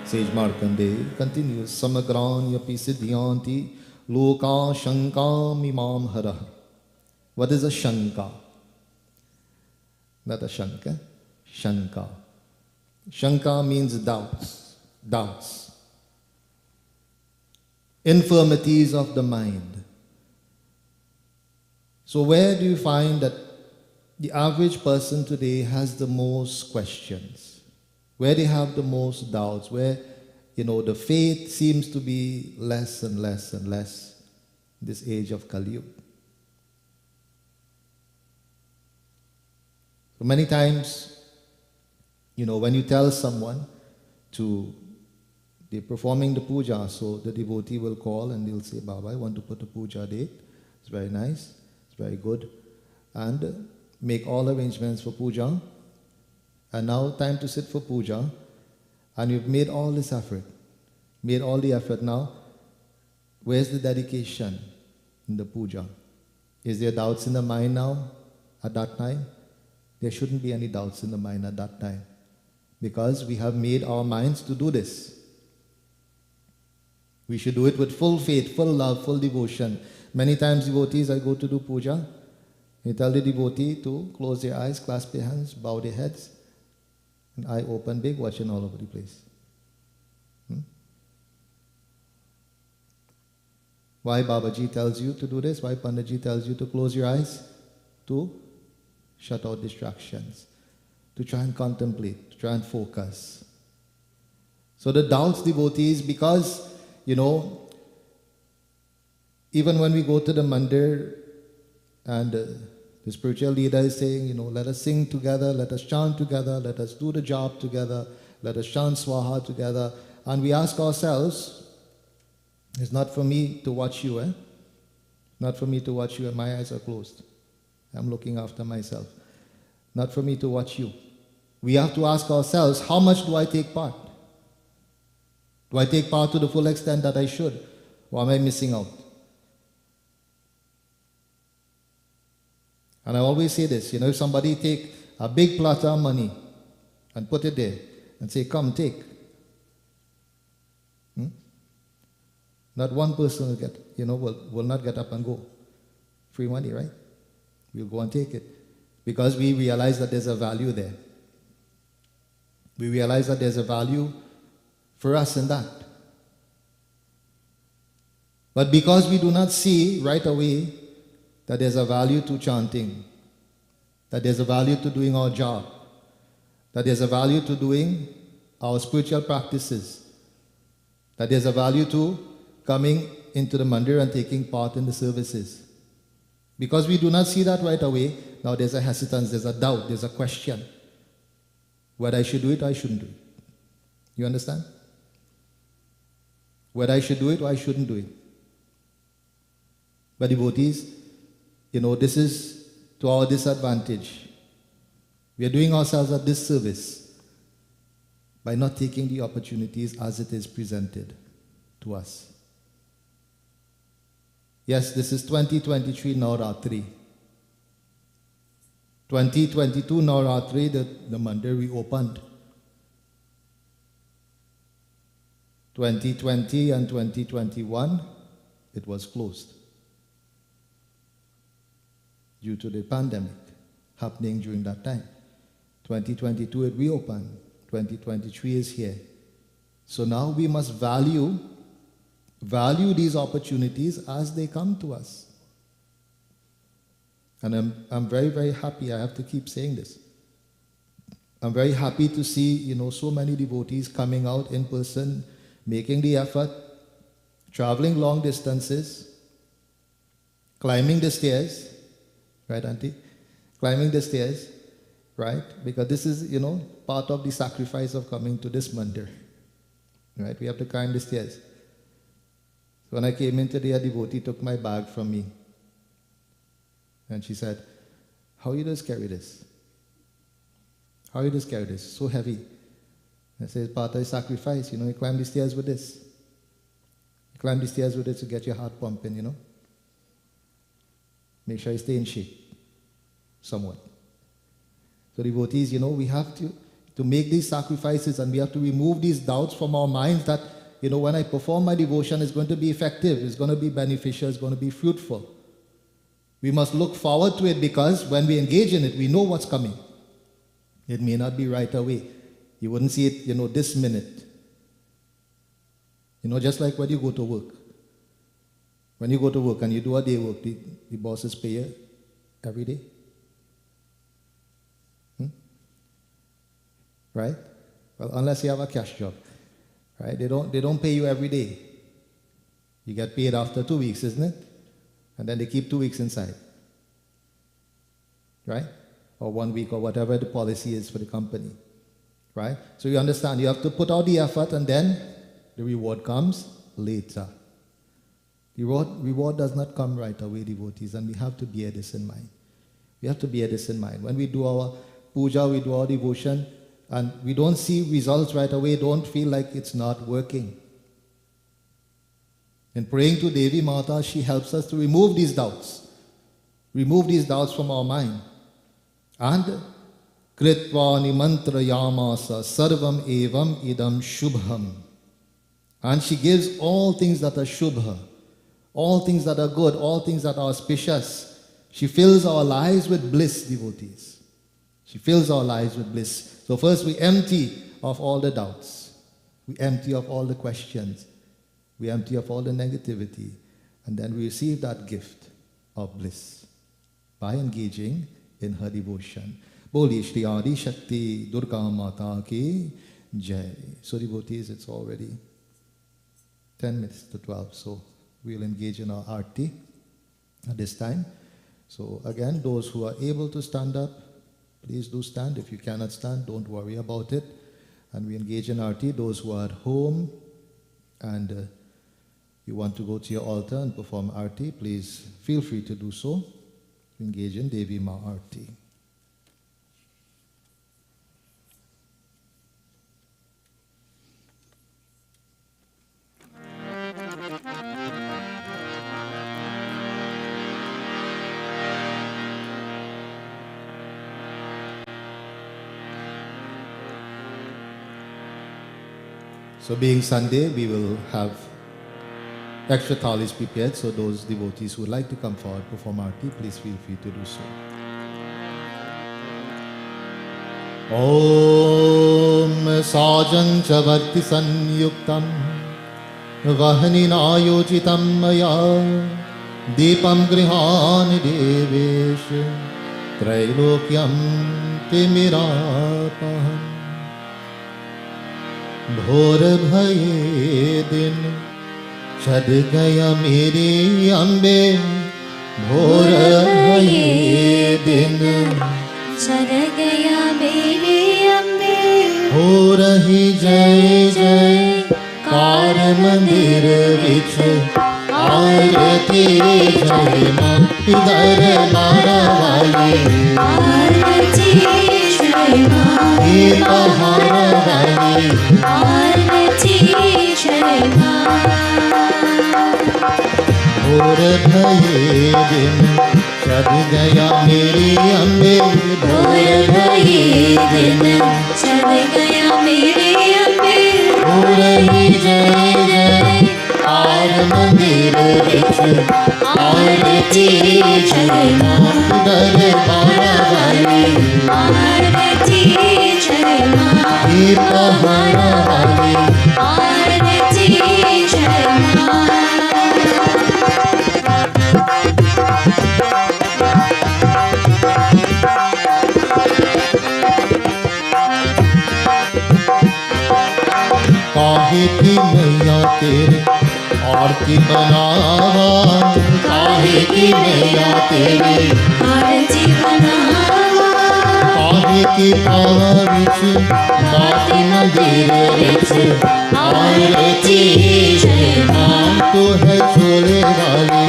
Speaker 4: Sage Markande continues, Samagranya siddhyanti loka shankam imam harah. What is a shanka? Not a shanka, shanka. Shanka means doubts, infirmities of the mind. So where do you find that the average person today has the most questions? Where they have the most doubts? Where, the faith seems to be less and less and less in this age of Kali Yuga. So many times, when you tell someone they're performing the puja, so the devotee will call and they'll say, Baba, I want to put a puja date. It's very nice, it's very good. And make all arrangements for puja. And now time to sit for puja. And you've made all this effort, made all the effort now. Where's the dedication in the puja? Is there doubts in the mind now at that time? There shouldn't be any doubts in the mind at that time, because we have made our minds to do this. We should do it with full faith, full love, full devotion. Many times devotees, I go to do puja, I tell the devotee to close their eyes, clasp their hands, bow their heads, and eye open big, watching all over the place. Why Babaji tells you to do this? Why Panditji tells you to close your eyes? To shut out distractions, to try and contemplate, to try and focus. So the doubts, devotees, because, even when we go to the mandir and the spiritual leader is saying, let us sing together, let us chant together, let us do the job together, let us chant swaha together, and we ask ourselves, it's not for me to watch you, Not for me to watch you, and my eyes are closed. I'm looking after myself. Not for me to watch you. We have to ask ourselves, how much do I take part? Do I take part to the full extent that I should? Or am I missing out? And I always say this, if somebody take a big platter of money and put it there and say, come, take. Not one person will get, will not get up and go. Free money, right? We'll go and take it. Because we realize that there's a value there. We realize that there's a value for us in that. But because we do not see right away that there's a value to chanting, that there's a value to doing our job, that there's a value to doing our spiritual practices, that there's a value to coming into the mandir and taking part in the services. Because we do not see that right away, now there's a hesitance, there's a doubt, there's a question. Whether I should do it or I shouldn't do it. You understand? Whether I should do it or I shouldn't do it. But devotees, this is to our disadvantage. We are doing ourselves a disservice by not taking the opportunities as it is presented to us. Yes, this is 2023 Navratri. 2022 Navratri, the mandir reopened. 2020 and 2021, it was closed due to the pandemic happening during that time. 2022 it reopened. 2023 is here. So now we must value these opportunities as they come to us. And I'm very, very happy. I have to keep saying this. I'm very happy to see, so many devotees coming out in person, making the effort, traveling long distances, climbing the stairs, right, Auntie? Climbing the stairs, right? Because this is, part of the sacrifice of coming to this mandir, right? We have to climb the stairs. So when I came in today, a devotee took my bag from me. And she said, how you just carry this? How you just carry this? So heavy. I said, it's part of the sacrifice, you climb the stairs with this. You climb the stairs with this to get your heart pumping, Make sure you stay in shape, somewhat. So devotees, we have to make these sacrifices and we have to remove these doubts from our minds that, when I perform my devotion, it's going to be effective, it's going to be beneficial, it's going to be fruitful. We must look forward to it because when we engage in it, we know what's coming. It may not be right away. You wouldn't see it, this minute. Just like when you go to work. When you go to work and you do a day work, the bosses pay you every day. Right? Well, unless you have a cash job. Right? They don't pay you every day. You get paid after 2 weeks, isn't it? And then they keep 2 weeks inside. Right? Or 1 week or whatever the policy is for the company. Right? So you understand, you have to put out the effort and then the reward comes later. The reward does not come right away, devotees, and we have to bear this in mind. We have to bear this in mind. When we do our puja, we do our devotion, and we don't see results right away, don't feel like it's not working. In praying to Devi Mata, she helps us to remove these doubts. Remove these doubts from our mind. And Kritva nimantra yamasa sarvam evam idam shubham. And she gives all things that are shubha, all things that are good, all things that are auspicious. She fills our lives with bliss, devotees. She fills our lives with bliss. So first we empty of all the doubts. We empty of all the questions. We empty of all the negativity. And then we receive that gift of bliss by engaging in her devotion. Boli Shri Adi Shakti Durga Mata Ki Jai. So devotees, it's already 10 minutes to 12. So we'll engage in our aarti at this time. So again, those who are able to stand up, please do stand. If you cannot stand, don't worry about it. And we engage in aarti. Those who are at home and you want to go to your altar and perform aarti, please feel free to do so. Engage in Devi Ma Aarti. So being Sunday, we will have Extra thal is prepared, so those devotees who would like to come forward perform aarti, please feel free to do so. Om sajan chavarti sanyuktam vahaninayojitam maya deepam grihani devesh trailokyam timirapaham भोर भये दिन छद गया मेरी अम्बे भोर भये दिन
Speaker 3: चढ़ गया मेरे अम्बे
Speaker 4: हो रही जय जय कार मंदिर विच आरती जय मां इधर मारा वाली
Speaker 3: आरती जय मां
Speaker 4: ये पहाड़ वाली
Speaker 3: आरती जय मां
Speaker 4: भोर भये दिन छद गया मेरी अम्बे
Speaker 3: भोर भये दिन चढ़ गया मेरे अम्बे
Speaker 4: हो रही जय जय कार मंदिर विच आरती जय मां दरबार वाली
Speaker 3: आरती जय मां
Speaker 4: ये पहाड़ वाली
Speaker 3: आरती जय मां
Speaker 4: काहे की मैया तेरे आरती बनावा काहे की मैया तेरे
Speaker 3: आरती बनावा
Speaker 4: काहे की पावा विच बाती मंदिर विच आरती जय मां तो है झोले वाली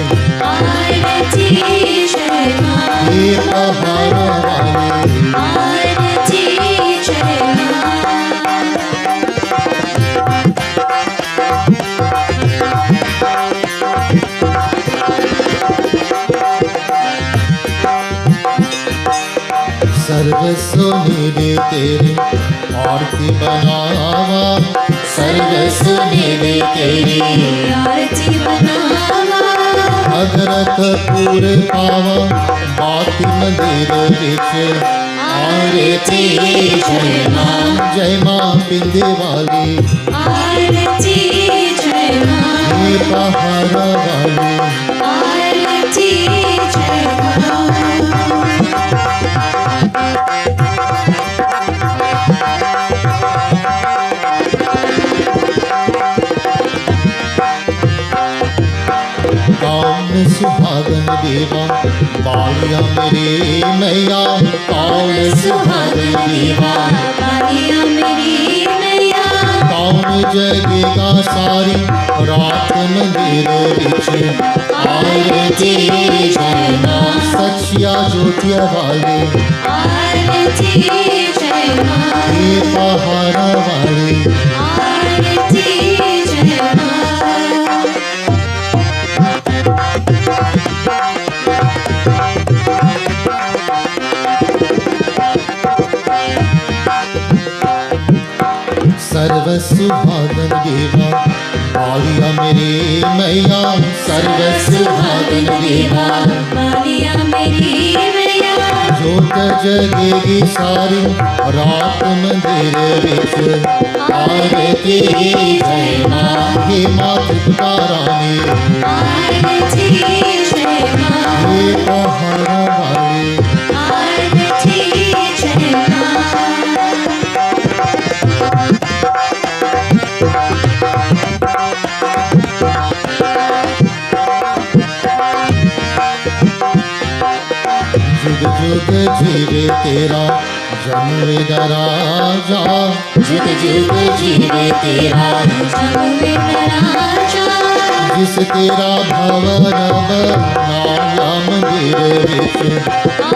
Speaker 3: आरती जय मां
Speaker 4: ये पहाड़ वाली
Speaker 3: आरती जय मां
Speaker 4: सर्वस्व मेरे तेरे आरती बनावा सर्वस्व मेरे तेरे
Speaker 3: आरती बनावा
Speaker 4: अगर कपूर पावा बाती मंदिर विच आरती जय मां बिंदे वाली
Speaker 3: आरती जय मां
Speaker 4: ये पहाड़ वाली
Speaker 3: आरती जय मां
Speaker 4: कौन सुहागन देवा बालिया मेरे मैया कौन सुहागन देवा
Speaker 3: बालिया मेरी नैया
Speaker 4: कौन जगेगा सारी रात मंदिर विच आरती जय मां सचिया ज्योतिया वाले
Speaker 3: आरती जय मां
Speaker 4: ये पहाड़ वाले
Speaker 3: आरती जय मां
Speaker 4: सर्वसुहागन देवा बालिया मेरे मैया सर्वसुहागन देवा
Speaker 3: बालिया मेरी नैया
Speaker 4: जोत जगेगी सारी रात मंदिर विच आरती जय मां हे माता रानी
Speaker 3: आरती जय मां
Speaker 4: हे पहाड़ वाली
Speaker 3: आरती जय मां
Speaker 4: जुग जुग जीवे तेरा जमवेद राजा
Speaker 3: जुग जुग जीवे तेरा जमवे राजा
Speaker 4: जिस तेरा भवन बनाया मंदिर विच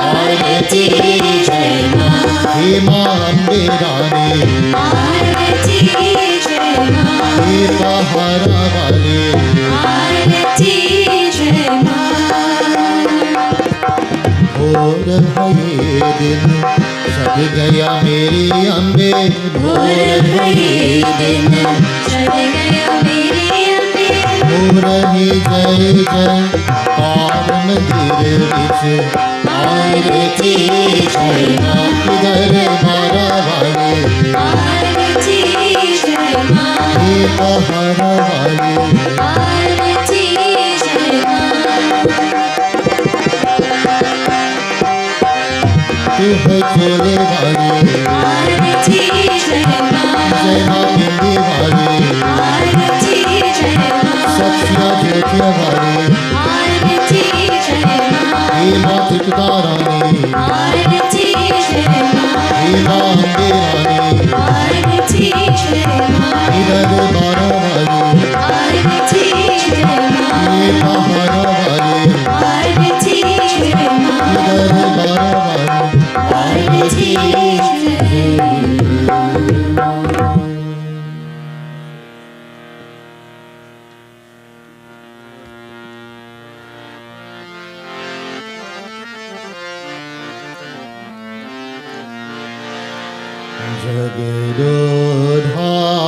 Speaker 3: आरती जय मां
Speaker 4: हे मां अम्बे रानी
Speaker 3: आरती जय मां
Speaker 4: हे पहाड़ वाली
Speaker 3: आरती जय मां
Speaker 4: भोर भये दिन छद गया मेरी अम्बे
Speaker 3: भोर भये दिन चढ़ गया मेरे अम्बे
Speaker 4: रही जय जय कार मंदिर विच आरती जय मां इधर मारा वाले
Speaker 3: आरती जय मां
Speaker 4: हे पहाड़ा वाले
Speaker 3: आरती जय मां
Speaker 4: तू है चोले वाले
Speaker 3: आरती जय मां
Speaker 4: बिंदी वाले
Speaker 3: आरती जय मां
Speaker 4: सत्या ज्योतिया वाले
Speaker 3: आरती जय मां
Speaker 4: हे मां त्रिपुरा रानी
Speaker 3: आरती जय मां
Speaker 4: हे मां अम्बे रानी
Speaker 3: आरती जय मां
Speaker 4: इधर बारा वाले
Speaker 3: आरती जय मां
Speaker 4: हे पहाड़ा वाले
Speaker 3: आरती जय मां
Speaker 4: इधर बारा वाले
Speaker 3: आरती जय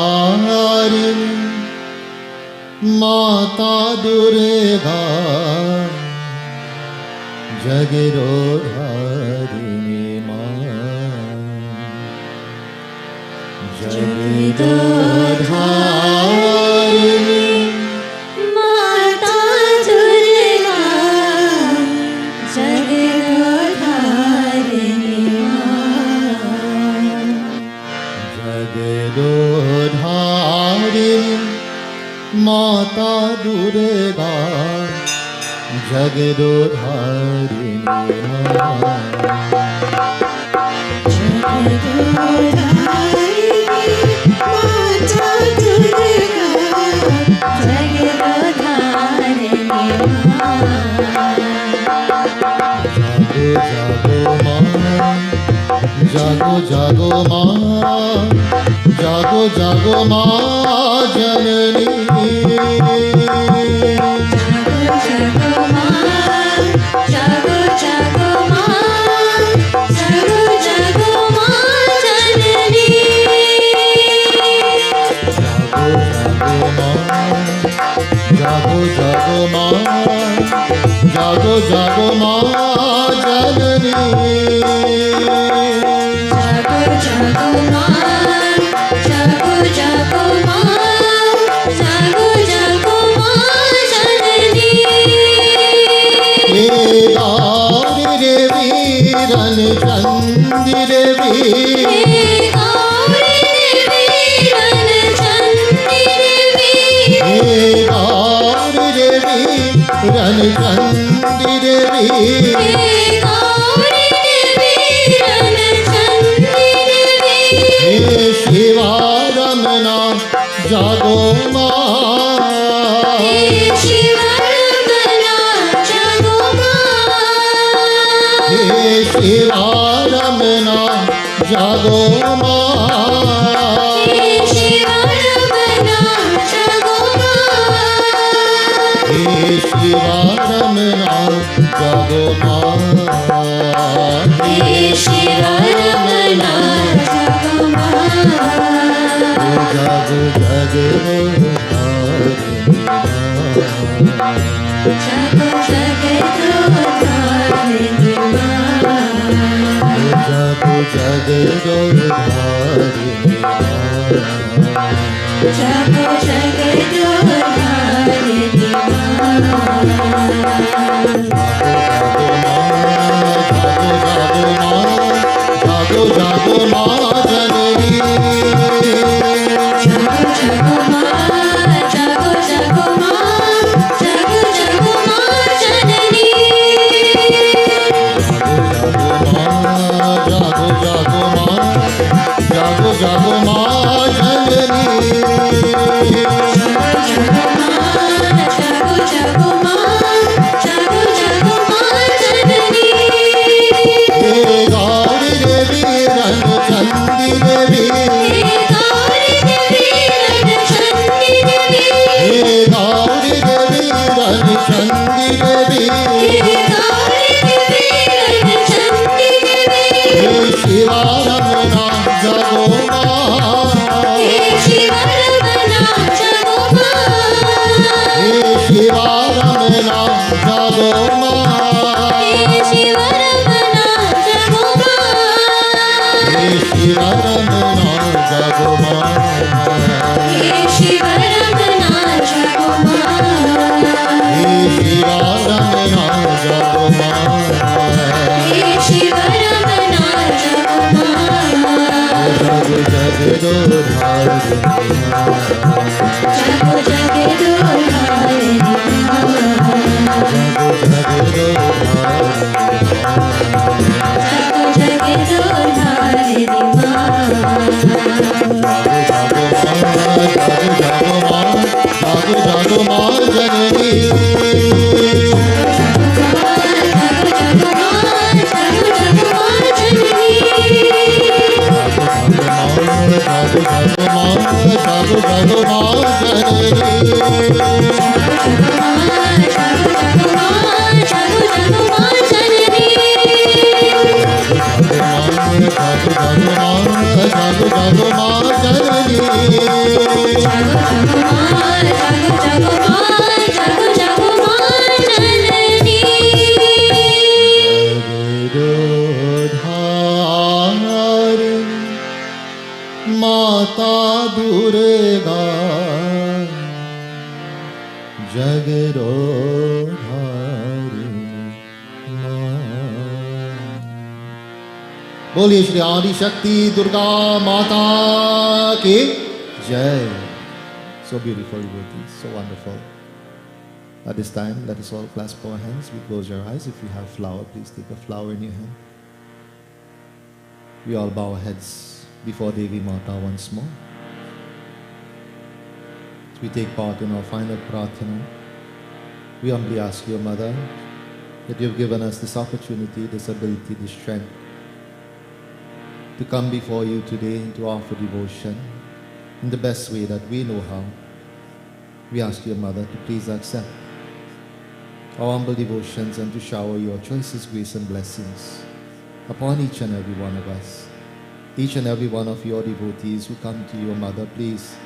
Speaker 4: जगदोधारिणी माता दुर्गा जगदोधारिणी माँ जगदोधारिणी
Speaker 3: माता दुर्गा जगदोधारिणी मां
Speaker 4: जगदोधारिणी माता दुर्गा जगदोधारिणी माँ जागो जागो माँ जागो जागो माँ जननी
Speaker 3: जागो जागो मां जागो जागो मां जननी
Speaker 4: जागो जागो माँ जागो जागो माँ जननी
Speaker 3: जागो जागो मां जागो जागो मां जागो जागो मां जननी
Speaker 4: हे गौरी वीरन चंदिर वीर
Speaker 3: हे गौरी वीरन चंदिर वीर
Speaker 4: हे गौरी वीरन चंदिर वीर
Speaker 3: हे गौरी वीरन चंदिर वीर
Speaker 4: हे शिवा रमना जागो माँ
Speaker 3: हे शिव रमना जागो मां
Speaker 4: हे शिवा रमना जागो माँ
Speaker 3: हे शिव रमना जागो मां
Speaker 4: हे शिवा रमना जागो माँ
Speaker 3: हे शिव रमना जागो मां
Speaker 4: जागो जगदोधारिणी माँ
Speaker 3: जागो जगदोधारिणी मां
Speaker 4: जागो जगदोधारिणी माँ
Speaker 3: जागो जगदोधारिणी मां
Speaker 4: जागो जागो माँ जननी
Speaker 3: जागो जागो मां जागो जागो मां जागो जागो मां जननी
Speaker 4: जागो जागो माँ जागो जागो माँ जननी माता दुर्गा जगदोधारिणी बोलिए श्री आदि शक्ति दुर्गा माता की जय. So beautiful, devotees, so wonderful. At this time, let us all clasp our hands. We close your eyes. If you have flower, please take a flower in your hand. We all bow our heads before Devi Mata once more. As we take part in our final prarthana, we humbly ask your Mother that you have given us this opportunity, this ability, this strength to come before you today and to offer devotion in the best way that we know how. We ask your Mother to please accept our humble devotions and to shower your choicest grace and blessings upon each and every one of us. Each and every one of your devotees who come to your Mother, please,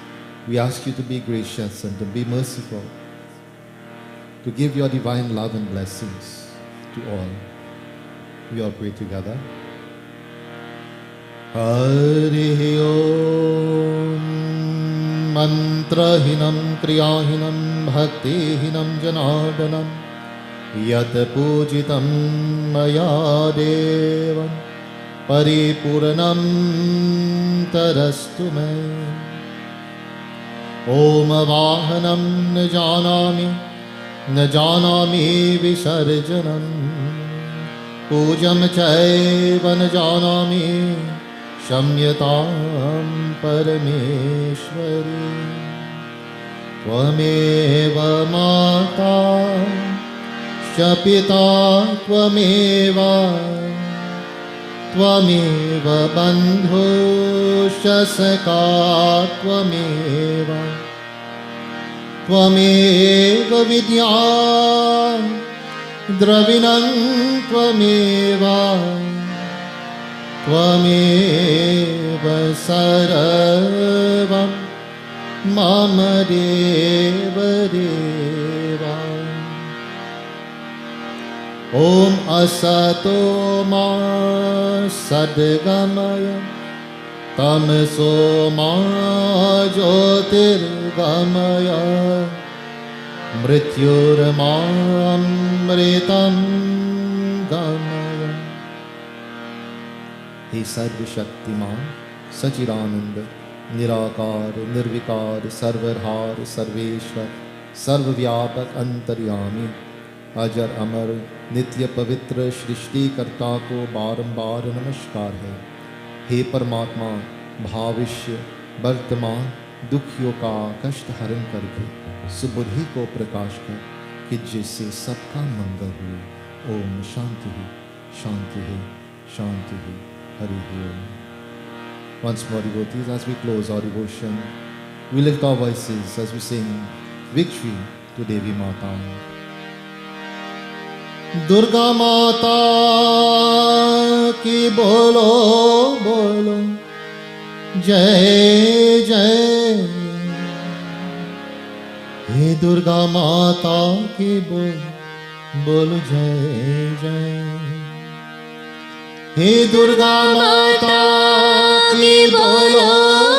Speaker 4: we ask you to be gracious and to be merciful, to give your divine love and blessings to all. We all pray together. Hari Om Mantrahinam Kriyahinam Bhaktihinam Janardanam Yat Pujitam Maya Devam Paripurnam Tarastu Me Om Vahanam Najanami Visarjanam Pujam Chaiva Najanami Shamyatam Parameshwari Tvameva Mata Shapita Tvameva Tvameva Bandhu Shasaka Tvameva Tvameva Vidya Dravinam Tvameva Tvameva Sarvam Mama Deva Deva Om Asato Ma Sadgamaya Tamaso Ma Jyotirgamaya Mrityurma Amritam Gamaya. He Sarva Shaktiman, Sachidananda, Nirakar, Nirvikar, Sarvarhar, Sarveshwar, Sarvavyapak Antaryami, Ajar Amar, Nitya Pavitra Shrishti Karta ko बारंबार नमस्कार है. हे परमात्मा, भाविष्य वर्तमान दुखियों का कष्ट हरण करके सुबुद्धि को प्रकाश कर कि जिससे सबका मंगल हो. ओम शांति शांति शांति Hari Om. Once more, devotees, as we close our devotion, we lift our voices as we sing victory to Devi Mata. Durga Mata ki bolo bolo, Jai Jai. He Durga Mata ki bolo Jai Jai. हे दुर्गा माता की बोलो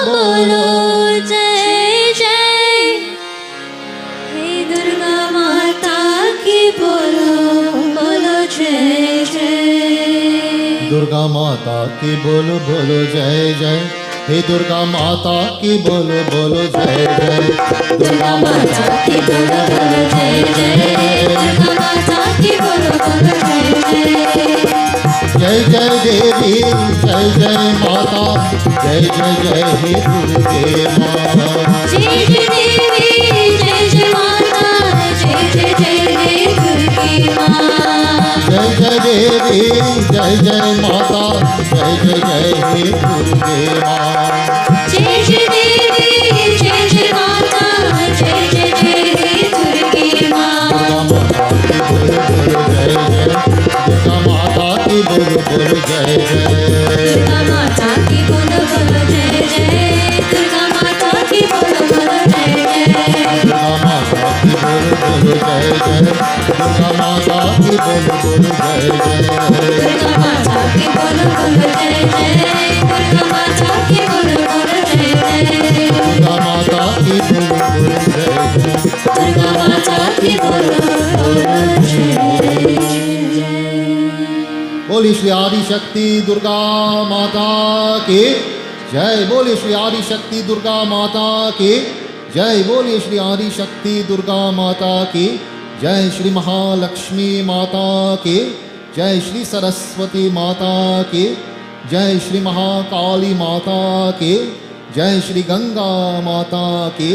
Speaker 4: बोलो
Speaker 3: जय जय. हे दुर्गा माता की बोलो बोलो जय जय.
Speaker 4: दुर्गा माता की बोलो बोलो जय जय. हे दुर्गा माता की बोलो बोलो जय जय,
Speaker 3: दुर्गा माता की बोलो बोलो जय जय, दुर्गा माता की बोलो बोलो जय जय।
Speaker 4: जय जय देवी जय जय माता, जय जय जय हे दुर्गे माँ।
Speaker 3: जय जय देवी जय जय माता, जय जय जय हे दुर्गे माँ।
Speaker 4: जय जय देवी जय जय माता, जय जय जय हे दुर्गे माँ।
Speaker 3: जय जय देवी जय जय माता, जय जय जय हे दुर्गे माँ।
Speaker 4: दुर्गा माता की बोलो बोलो जय जय,
Speaker 3: दुर्गा माता की बोलो बोलो जय जय, दुर्गा माता की बोलो बोलो जय जय।
Speaker 4: दुर्गा माता की बोलो बोलो जय जय, दुर्गा माता की बोलो बोलो जय जय,
Speaker 3: दुर्गा माता की बोलो बोलो जय जय, दुर्गा माता की बोलो बोलो जय जय।
Speaker 4: दुर्गा माता की बोलो बोलो जय जय,
Speaker 3: दुर्गा माता की बोलो बोलो जय जय।
Speaker 4: बोली श्री आदि शक्ति दुर्गा माता की जय, बोली श्री आदि शक्ति दुर्गा माता की जय, बोली श्री आदि शक्ति दुर्गा माता की जय, श्री महालक्ष्मी माता की जय, श्री सरस्वती माता की जय, श्री महाकाली माता की जय, श्री गंगा माता की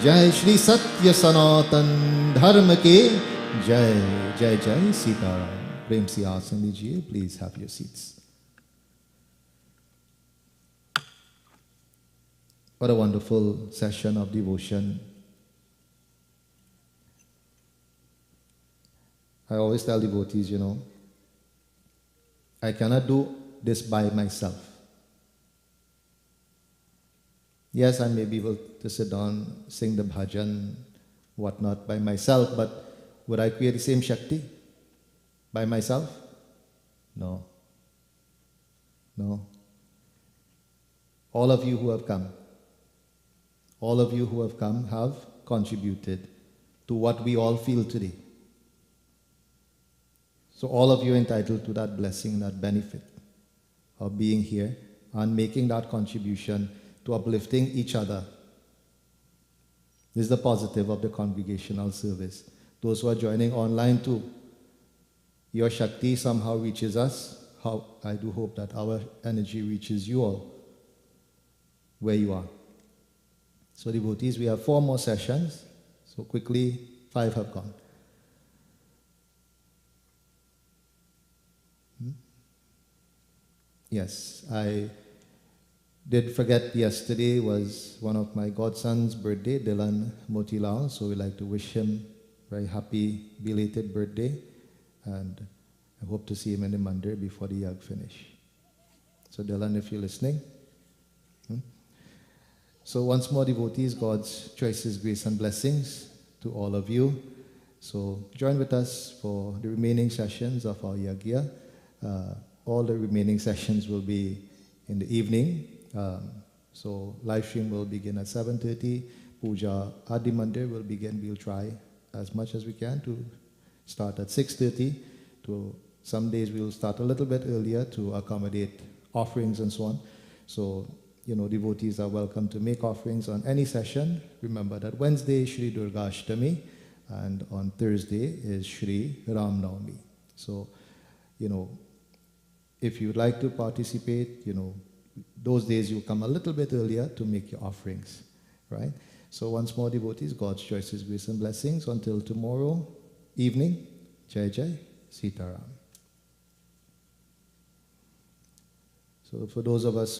Speaker 4: जय, श्री सत्य सनातन धर्म की जय। जय जय सीताराम। प्रेम से आसन लीजिए, please have your seats. What a wonderful session of devotion. I always tell devotees, I cannot do this by myself. Yes, I may be able to sit down, sing the bhajan, whatnot by myself, but would I create the same Shakti by myself? No. No. All of you who have come, have contributed to what we all feel today. So all of you are entitled to that blessing, that benefit of being here and making that contribution to uplifting each other. This is the positive of the congregational service. Those who are joining online too, your Shakti somehow reaches us. I do hope that our energy reaches you all where you are. So devotees, we have 4 more sessions. So quickly, 5 have gone. Yes, I did forget yesterday was one of my godson's birthday, Dylan Motilal. So we'd like to wish him very happy belated birthday. And I hope to see him in the Monday before the yag finish. So Dylan, if you're listening. So once more, devotees, God's choices, grace and blessings to all of you. So join with us for the remaining sessions of our yagya. All the remaining sessions will be in the evening. So live stream will begin at 7:30. Puja Adi Mandir will begin. We'll try as much as we can to start at 6:30. Some days we'll start a little bit earlier to accommodate offerings and so on. So, devotees are welcome to make offerings on any session. Remember that Wednesday is Shri Durga Ashtami and on Thursday is Shri Ram Navami. So, if you'd like to participate, those days you come a little bit earlier to make your offerings, right? So once more, devotees, God's choices, grace and blessings until tomorrow evening. Jai Jai Sitaram. So for those of us